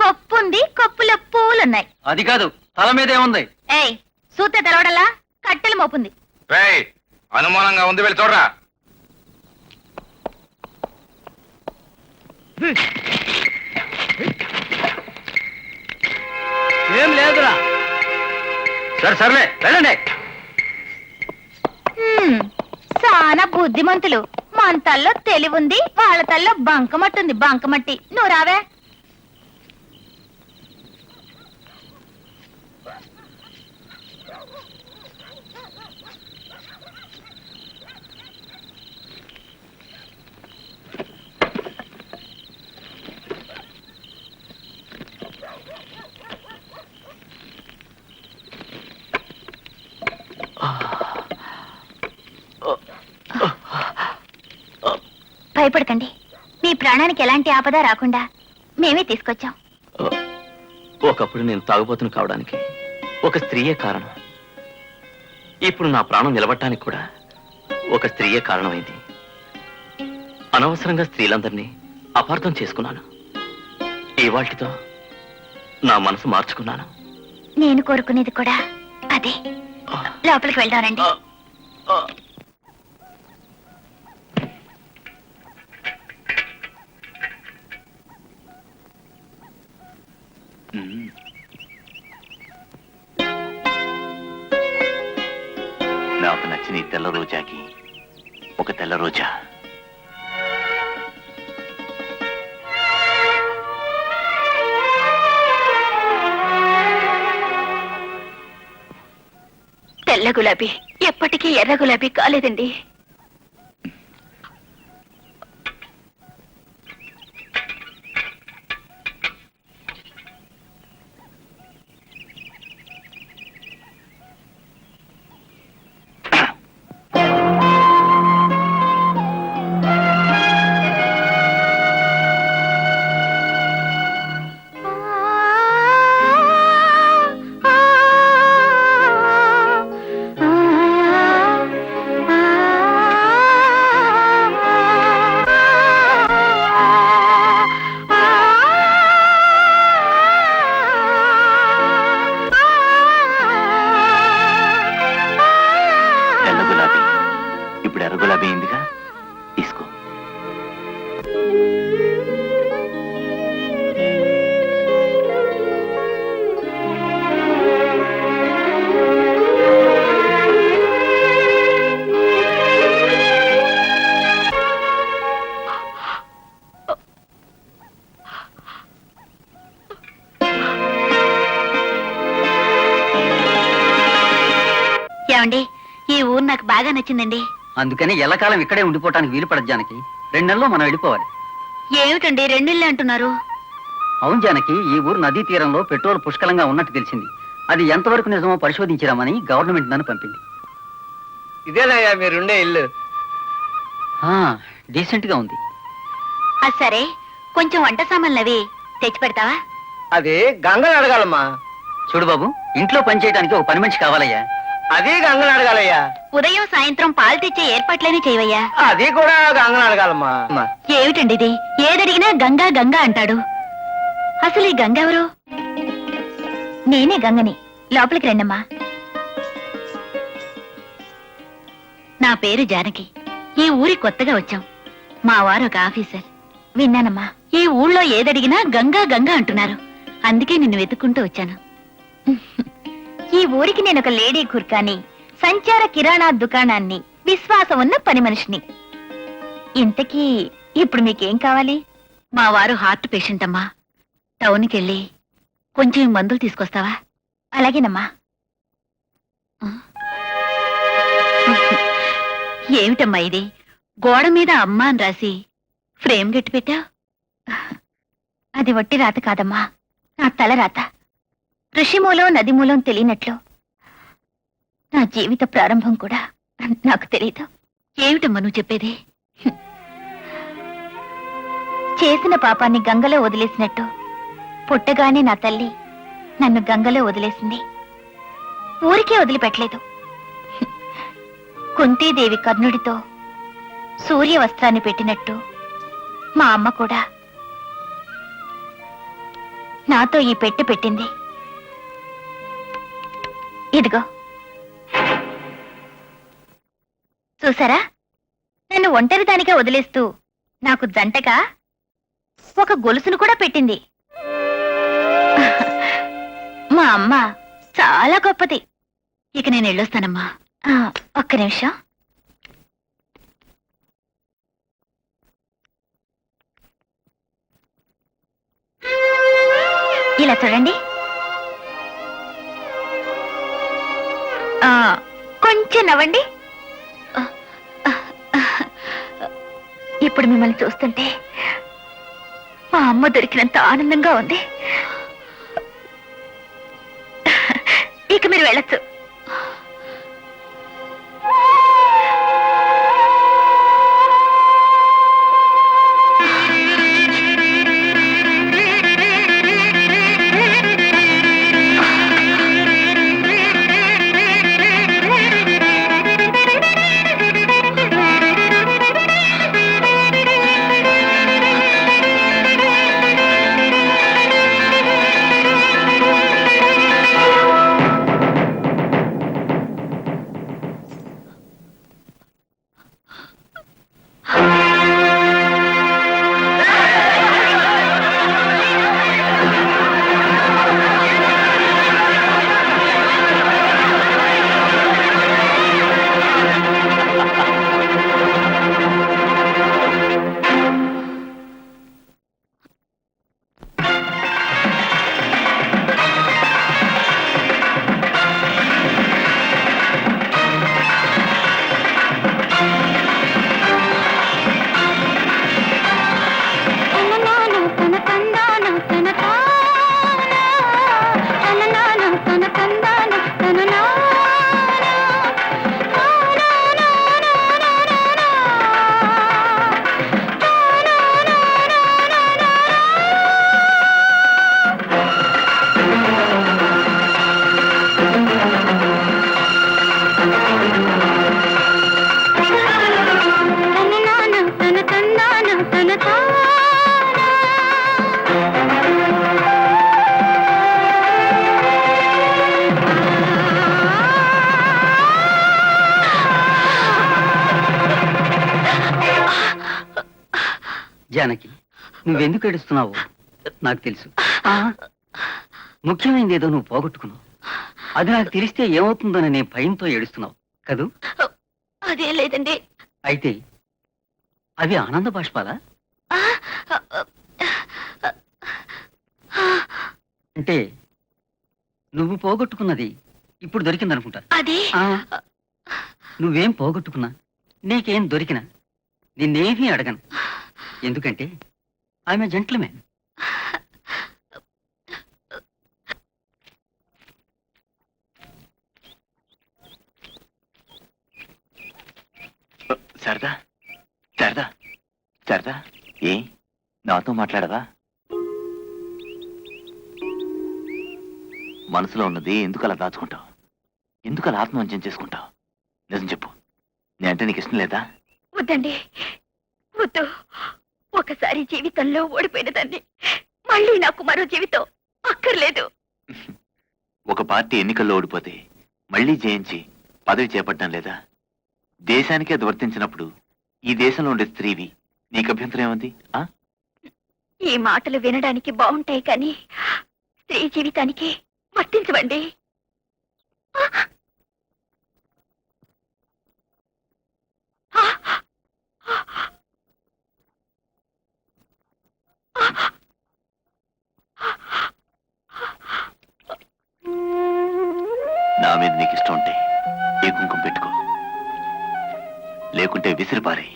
కప్పు ఉంది, కప్పులో పూలున్నాయి. అది కాదు, తల మీదే ఉంది. ఏయ్, సూత తెలవడలా కట్టెలు మోపుంది. రేయ్, అనుమానంగా ఉంది, వెళ్ళి చూడరా. ఏం లేదురా. సర్లే వెళ్ళండి. చాలా బుద్ధిమంతులు. మన తల్లో తెలివుంది, వాళ్ళ తల్లో బంకమట్టుంది, బంకమట్టి. నువ్వు రావే. భయపడకండి, మీ ప్రాణానికి ఎలాంటి ఆపద రాకుండా మేమే తీసుకొచ్చాం. ఒకప్పుడు నేను తాగుబోతును కావడానికి ఒక స్త్రీయే కారణం. ఇప్పుడు నా ప్రాణం నిలబడటానికి కూడా ఒక స్త్రీయే కారణమైంది. అనవసరంగా స్త్రీలందరినీ అపార్థం చేసుకున్నాను. ఇవాళ్టితో నా మనసు మార్చుకున్నాను. నేను కోరుకునేది కూడా అదే. లోపలికి వెళ్దానండి. నాకు నచ్చిన ఈ తెల్ల రోజాకి ఒక తెల్ల రోజా. తెల్ల గులాబీ ఎప్పటికీ ఎర్ర గులాబీ కాలేదండి. ఏమండి, ఈ ఊరు నాకు బాగా నచ్చిందండి. అందుకని ఎల్లకాలం ఇక్కడే ఉండిపోవటానికి వీలు పడదు జానకి. 2 నెలల్లో మనం వెళ్ళిపోవాలి. ఏమిటండి 2 నెలలు అంటున్నారు? అవును జానకి, ఈ ఊరు నదీ తీరంలో పెట్రోల్ పుష్కలంగా ఉన్నట్టు తెలిసింది. అది ఎంతవరకు నిజమో పరిశోధించిరామని గవర్నమెంట్ నన్ను పంపింది. ఇదేనయ్యా మీరుండే ఇల్లు. డీసెంట్ గా ఉంది. అది సరే, కొంచెం వంట సామాన్లు అవి తెచ్చి పెడతావా? అది గంగని అడగాలమ్మా. చూడు బాబు, ఇంట్లో పని చేయడానికి ఒక పని మనిషి కావాలయ్యా. అది గంగని అడగాలయ్యా. ఉదయం సాయంత్రం పాలు తెచ్చే ఏర్పాట్లేని చేయవయ్యా. అది కూడా గంగని అడగాలమ్మా. ఏమిటండి ఇది? ఏదడిగినా గంగా గంగా అంటాడు. అసలు ఈ గంగ ఎవరు? నేనే గంగని. లోపలికి రండమ్మా. నా పేరు జానకి. ఈ ఊరి కొత్తగా వచ్చాం. మా వారు ఒక ఆఫీసర్. విన్నానమ్మా, ఈ ఊళ్ళో ఏదడిగినా గంగా గంగా అంటున్నారు. అందుకే నిన్ను వెతుక్కుంటూ వచ్చాను. ఈ ఊరికి నేను ఒక లేడీ కుర్కాని, సంచార కిరాణా దుకాణాన్ని, విశ్వాసం ఉన్న పని మనిషిని. ఇంతకీ ఇప్పుడు మీకేం కావాలి? మా వారు హార్ట్ పేషెంట్ అమ్మా. టౌన్కి వెళ్ళి కొంచెం మందులు తీసుకొస్తావా? అలాగేనమ్మా. ఏమిటమ్మా ఇది? గోడ మీద అమ్మ అని రాసి ఫ్రేమ్ గట్టి పెట్టా? అది వట్టి రాత కాదమ్మా, నా తల రాత. ఋషిమూలం నదిమూలం తెలియనట్లు నా జీవిత ప్రారంభం కూడా నాకు తెలియదు. ఏమిటమ్మా నువ్వు చెప్పేది? చేసిన పాపాన్ని గంగలో వదిలేసినట్టు పుట్టగానే నా తల్లి నన్ను గంగలో వదిలేసింది. ఊరికే వదిలిపెట్టలేదు. కుంతీదేవి కర్ణుడితో సూర్య వస్త్రాన్ని పెట్టినట్టు మా అమ్మ కూడా నాతో ఈ పెట్టె పెట్టింది. ఇదిగో చూసారా, నన్ను ఒంటరి దానిగా వదిలేస్తూ నాకు జంటగా ఒక గొలుసును కూడా పెట్టింది. మా అమ్మ చాలా గొప్పది. ఇక నేను వెళ్ళొస్తానమ్మా. ఒక్క నిమిషం. ఇలా చూడండి. కొంచెం నవ్వండి. ఇప్పుడు మిమ్మల్ని చూస్తుంటే మా అమ్మ దొరికినంత ఆనందంగా ఉంది. ఇక మీరు వెళ్ళొచ్చు. జానకి, నువ్వెందుకు ఏడుస్తున్నావు నాకు తెలుసు. ముఖ్యమైనది ఏదో నువ్వు పోగొట్టుకున్నావు. అది నాకు తెలిస్తే ఏమవుతుందని నేను భయంతో ఏడుస్తున్నావు కదూ? అదేం లేదండి. అయితే అవి ఆనంద బాష్పాలా? అంటే నువ్వు పోగొట్టుకున్నది ఇప్పుడు దొరికిందనుకుంటా. అది నువ్వేం పోగొట్టుకున్నా, నీకేం దొరికినా నిన్నేమీ అడగను. ఎందుకంటే ఆమె జెంట్ల్మెన్. శారదా, శారదా, శారదా, ఏ నాతో మాట్లాడవా? మనసులో ఉన్నది ఎందుకు అలా దాచుకుంటావు? ఎందుకు అలా ఆత్మవంచన చేసుకుంటావు? నిజం చెప్పు, నేనంటే నీకు ఇష్టం లేదా? వద్దండి, వద్దు. ఒకసారి జీవితంలో ఓడిపోయిన దాన్ని మళ్ళీ నాకు మరో జీవితం అక్కర్లేదు. ఒక పార్టీ ఎన్నికల్లో ఓడిపోతే మళ్ళీ జయించి పదవి చేపట్టడం లేదా? దేశానికి అది వర్తించినప్పుడు ఈ దేశంలో ఉండే స్త్రీవి నీకు అభ్యంతరం ఏముంది? ఈ మాటలు వినడానికి బాగుంటాయి కానీ స్త్రీ జీవితానికి వర్తించవండి. నా మీద నీకు ఇష్టం ఉంటే ఈ కుంకుమ పెట్టుకో, లేకుంటే విసిరిపారే.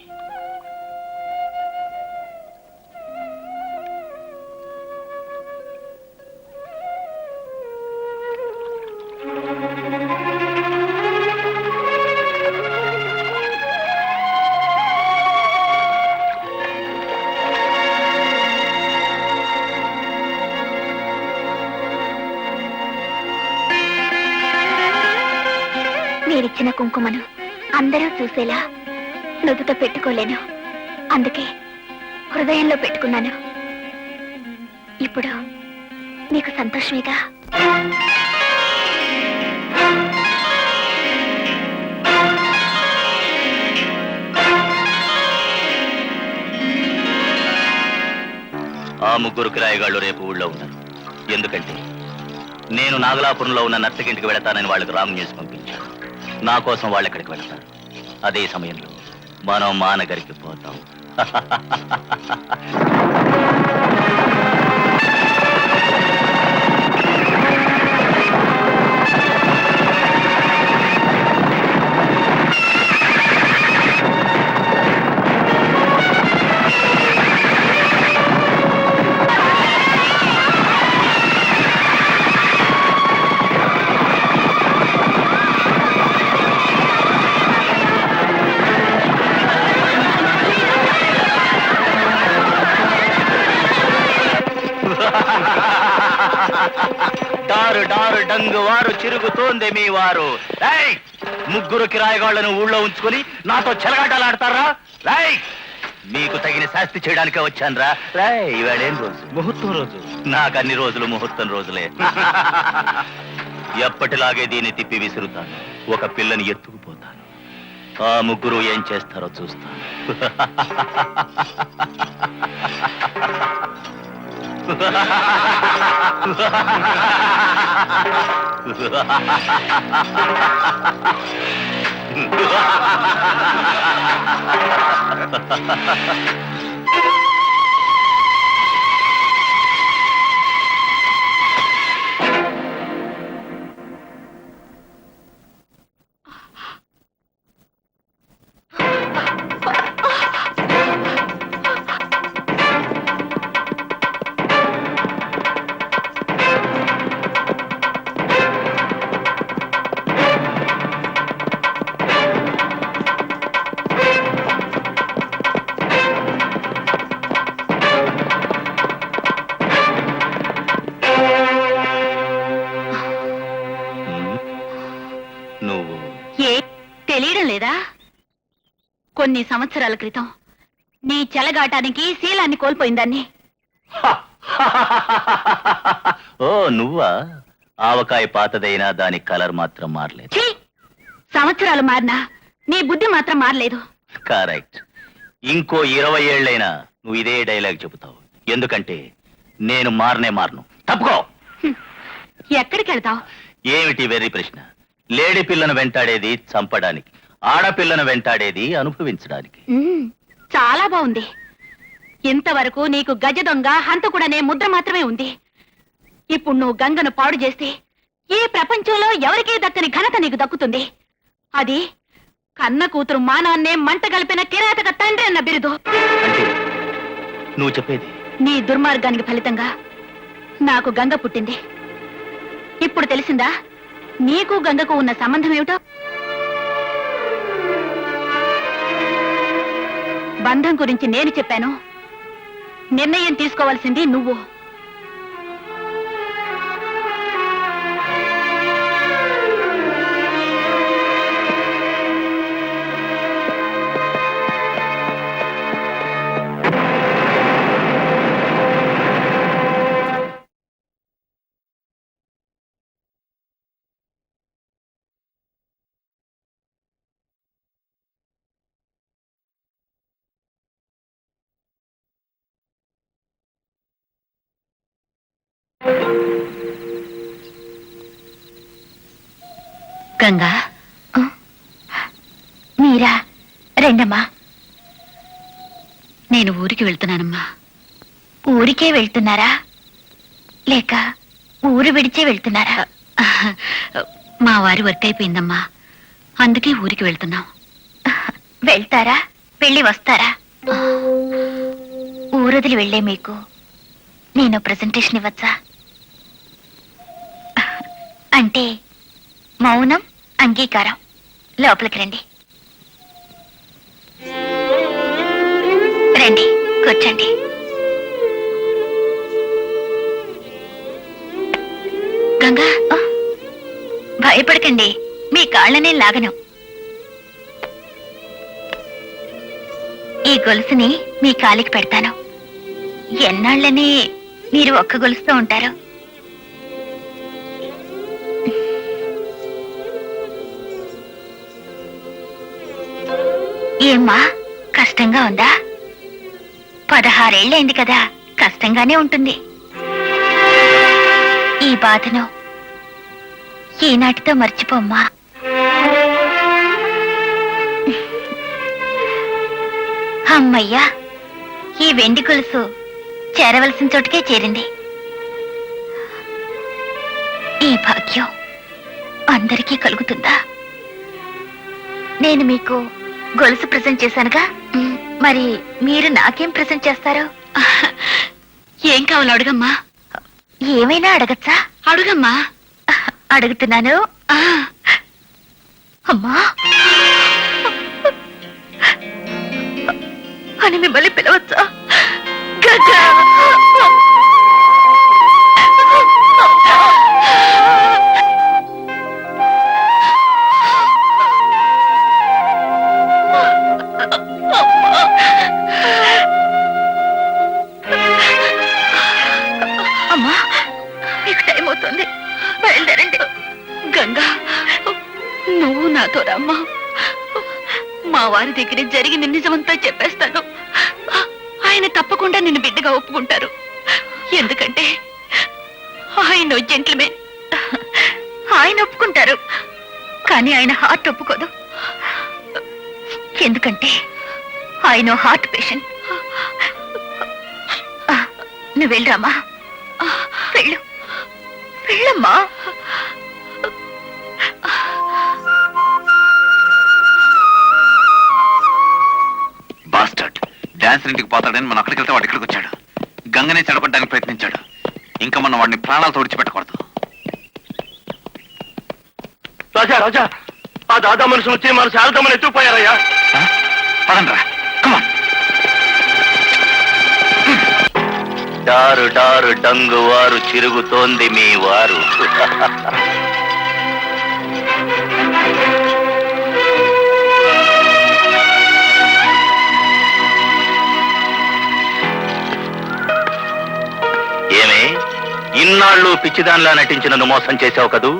మీరిచ్చిన కుంకుమను అందరూ చూసేలా నుదుట పెట్టుకోలేను. అందుకే హృదయంలో పెట్టుకున్నాను. ఇప్పుడు నీకు సంతోషమేగా? ఆ ముగ్గురు కిరాయిగాళ్ళు రేపు ఊళ్ళో ఉన్నారు. ఎందుకంటే నేను నాగలాపురంలో ఉన్న నర్తకింటికి వెళతానని వాళ్ళకి రాంగ్ న్యూస్ పంపించాను. నా కోసం వాళ్ళు ఎక్కడికి వెళతారు. అదే సమయంలో మనం మానగరికి పోతాం. డారు డారు డంగు వారు చిరుగుతోంది మీ వారు. రేయ్, ముగ్గురు కిరాయిగాళ్లను ఊళ్ళో ఉంచుకొని నాతో చెలగాటలాడతారా? రేయ్, మీకు తగిన శాస్తి చేయడానికే వచ్చానురా. రేయ్, ఇవాళేం రోజు? ముహూర్తం రోజు. నాకు అన్ని రోజులు ముహూర్తం రోజులే. ఎప్పటిలాగే దీన్ని తిప్పి విసురుతాను. ఒక పిల్లని ఎత్తుకుపోతాను. ఆ ముగ్గురు ఏం చేస్తారో చూస్తాను. నువ్వు తెలియడం లేదా? కొన్ని సంవత్సరాల క్రితం నీ చెలగాటానికి శీలాన్ని కోల్పోయిందాన్ని. ఓ నువ్వా? ఆవకాయ పాతదైనా దాని కలర్ మాత్రం మారలేదు. ఛీ! సంవత్సరాలు మారినా నీ బుద్ధి మాత్రం మారలేదు. కరెక్ట్. ఇంకో 20 ఏళ్ళైనా నువ్వు ఇదే డైలాగ్ చెబుతావు. ఎందుకంటే నేను మారను. తప్పుకో. ఎక్కడికి వెళ్తావు? ఏమిటి వెర్రి ప్రశ్న? లేడీ పిల్లను వెంటాడేది చంపడానికి, ఆడపిల్లను వెంటాడేది అనుభవించడానికి. చాలా బాగుంది. ఇంతవరకు నీకు గజ దొంగ హంతకుడనే ముద్ర మాత్రమే ఉంది. ఇప్పుడు నువ్వు గంగను పాడు చేస్తే ఈ ప్రపంచంలో ఎవరికీ దక్కని ఘనత నీకు దక్కుతుంది. అది కన్న కూతురు మానాన్నే మంట కలిపిన కిరాతక తండ్రి అన్న బిరుదు. అంటే నువ్వు చెప్పేది? నీ దుర్మార్గానికి ఫలితంగా నాకు గంగ పుట్టింది. ఇప్పుడు తెలిసిందా నీకు గంగకు ఉన్న సంబంధం ఏమిటో? బంధం గురించి నేను చెప్పాను. నిర్ణయం తీసుకోవాల్సింది నువ్వు. గంగా, మీరా? రండమ్మా. నేను ఊరికి వెళ్తున్నానమ్మా. ఊరికే వెళ్తున్నారా లేక ఊరు విడిచే వెళ్తున్నారా? మా వారి వర్క్ అయిపోయిందమ్మా, అందుకే ఊరికి వెళ్తున్నాం. వెళ్తారా? వెళ్ళి వస్తారా? ఊరొదిలి వెళ్ళే మీకు నేను ప్రెజెంటేషన్ ఇవ్వచ్చా? అంటే మౌనం అంగీకారం. లోపలికి రండి. రండి, కూర్చోండి. గంగా, భయపడకండి, మీ కాళ్ళనే లాగను. ఈ గొలుసుని మీ కాలికి పెడతాను. ఎన్నాళ్ళని మీరు ఒక్క గొలుస్తూ ఉంటారు. ఏమ్మా కష్టంగా ఉందా? 16 ఏళ్ళైంది కదా, కష్టంగానే ఉంటుంది. ఈ బాధను ఈనాటితో మర్చిపోమ్మా. అమ్మయ్యా, ఈ వెండి గొలుసు చేరవలసిన చోటుకే చేరింది. ఈ భాగ్యం అందరికీ కలుగుతుందా? నేను మీకు గొలుసు ప్రెజెంట్ చేశానుగా, మరి మీరు నాకేం ప్రెజెంట్ చేస్తారు? ఏం కావాలో అడుగమ్మా. ఏమైనా అడగచ్చా? అడుగమ్మా. అడుగుతున్నాను. అమ్మా అని మిమ్మల్ని పిలవచ్చా? గగా అమ్మా, మీకు టైం అవుతుంది, బయలుదేరండి. గంగా, నువ్వు నాతో రమ్మా. మా వారి దగ్గర జరిగిన నిజమంతా చెప్పేస్తాను. ఆయన తప్పకుండా నిన్ను బిడ్డగా ఒప్పుకుంటారు. ఎందుకంటే ఆయన జెంట్లమెన్. ఆయన ఒప్పుకుంటారు, కానీ ఆయన హార్ట్ ఒప్పుకోదు. ఎందుకంటే ఆయన హార్ట్ పేషెంట్. నువ్వు వెళ్ళరామా, వెళ్ళు, వెళ్ళమ్మా. బాస్టర్డ్ డాన్స్ ఇంటికి పోతాడని మనం అక్కడికి వెళ్తే వాడు ఇక్కడికి వచ్చాడు. గంగనే చెడపడ్డానికి ప్రయత్నించాడు. ఇంకా మనం వాడిని ప్రాణాలతో విడిచిపెట్టకూడదు. రాజా రాజా, ఆ దాదా మనుషులు వచ్చి మన శారదమ్మని ఎత్తుకుపోయారయ్యా. పదండ్రా, కమాన్. డారు డారు డంగు వారు చిరుగుతోంది మీ వారు. ఏమే, ఇన్నాళ్ళు పిచ్చిదానిలా నటించి నన్ను మోసం చేశావు కదూ.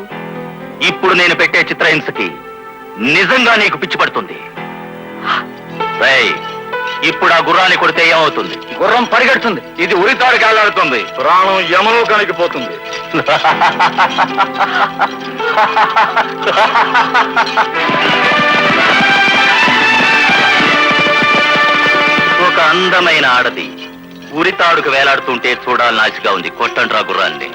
ఇప్పుడు నేను పెట్టే చిత్రహింసకి నిజంగా నీకు పిచ్చి పడుతుంది. రేయ్, ఇప్పుడు ఆ గుర్రాన్ని కొడితే ఏమవుతుంది? గుర్రం పరిగెడుతుంది, ఇది ఉరితాడికి ఆలాడుతుంది, ప్రాణం యమలోకానికి పోతుంది. ఒక అందమైన ఆడది ఉరితాడుకు వేలాడుతుంటే చూడాలని ఆశగా ఉంది. కొట్టండ్రా గుర్రాన్ని.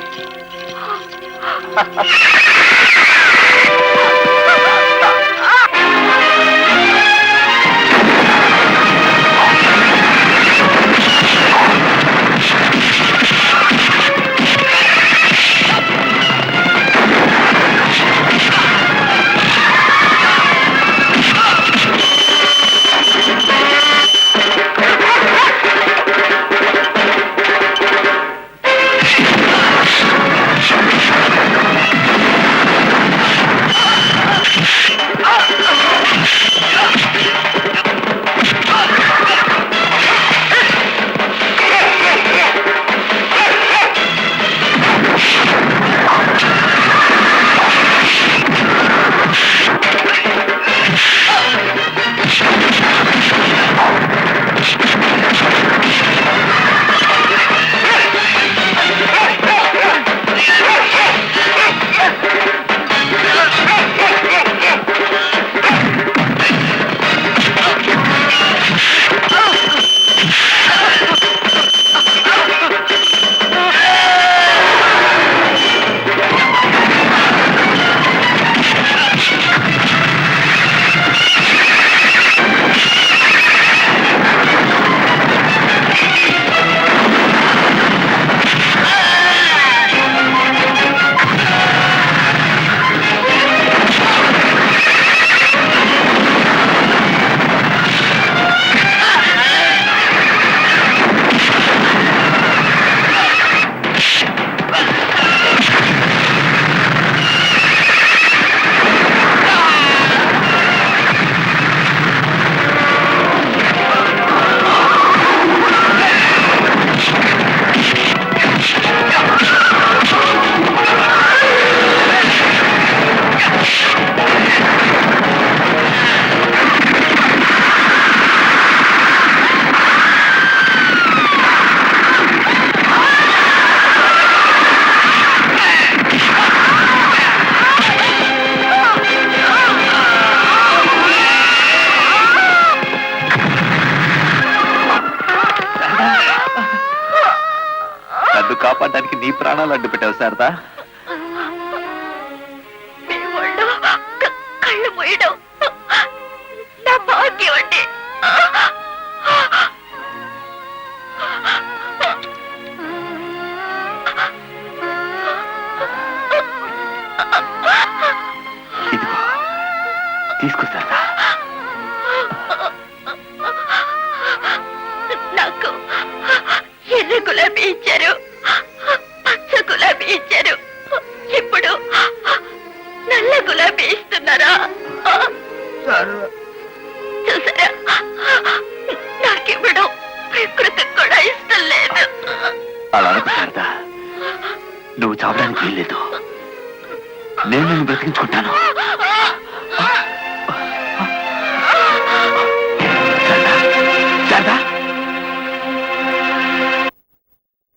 ప్రాణాలు అడ్డు పెట్టావు శారదా. మీ ఒళ్ళు కళ్ళు మూయడం నా భాగ్యం అండి. ఇదిగో తీసుకో శారదా. నాకు ఎర్ర గులాబీ ఇచ్చారు, పచ్చ గులాబీ ఇచ్చారు, ఇప్పుడు నల్ల గులాబీ ఇస్తున్నారా? చూసారా, నాకివ్వడం ప్రకృతి కూడా ఇష్టం లేదు. అలా అనకు శారదా, నువ్వు చావడానికి వీల్లేదు. నేను నిన్ను బ్రతికించుకుంటాను.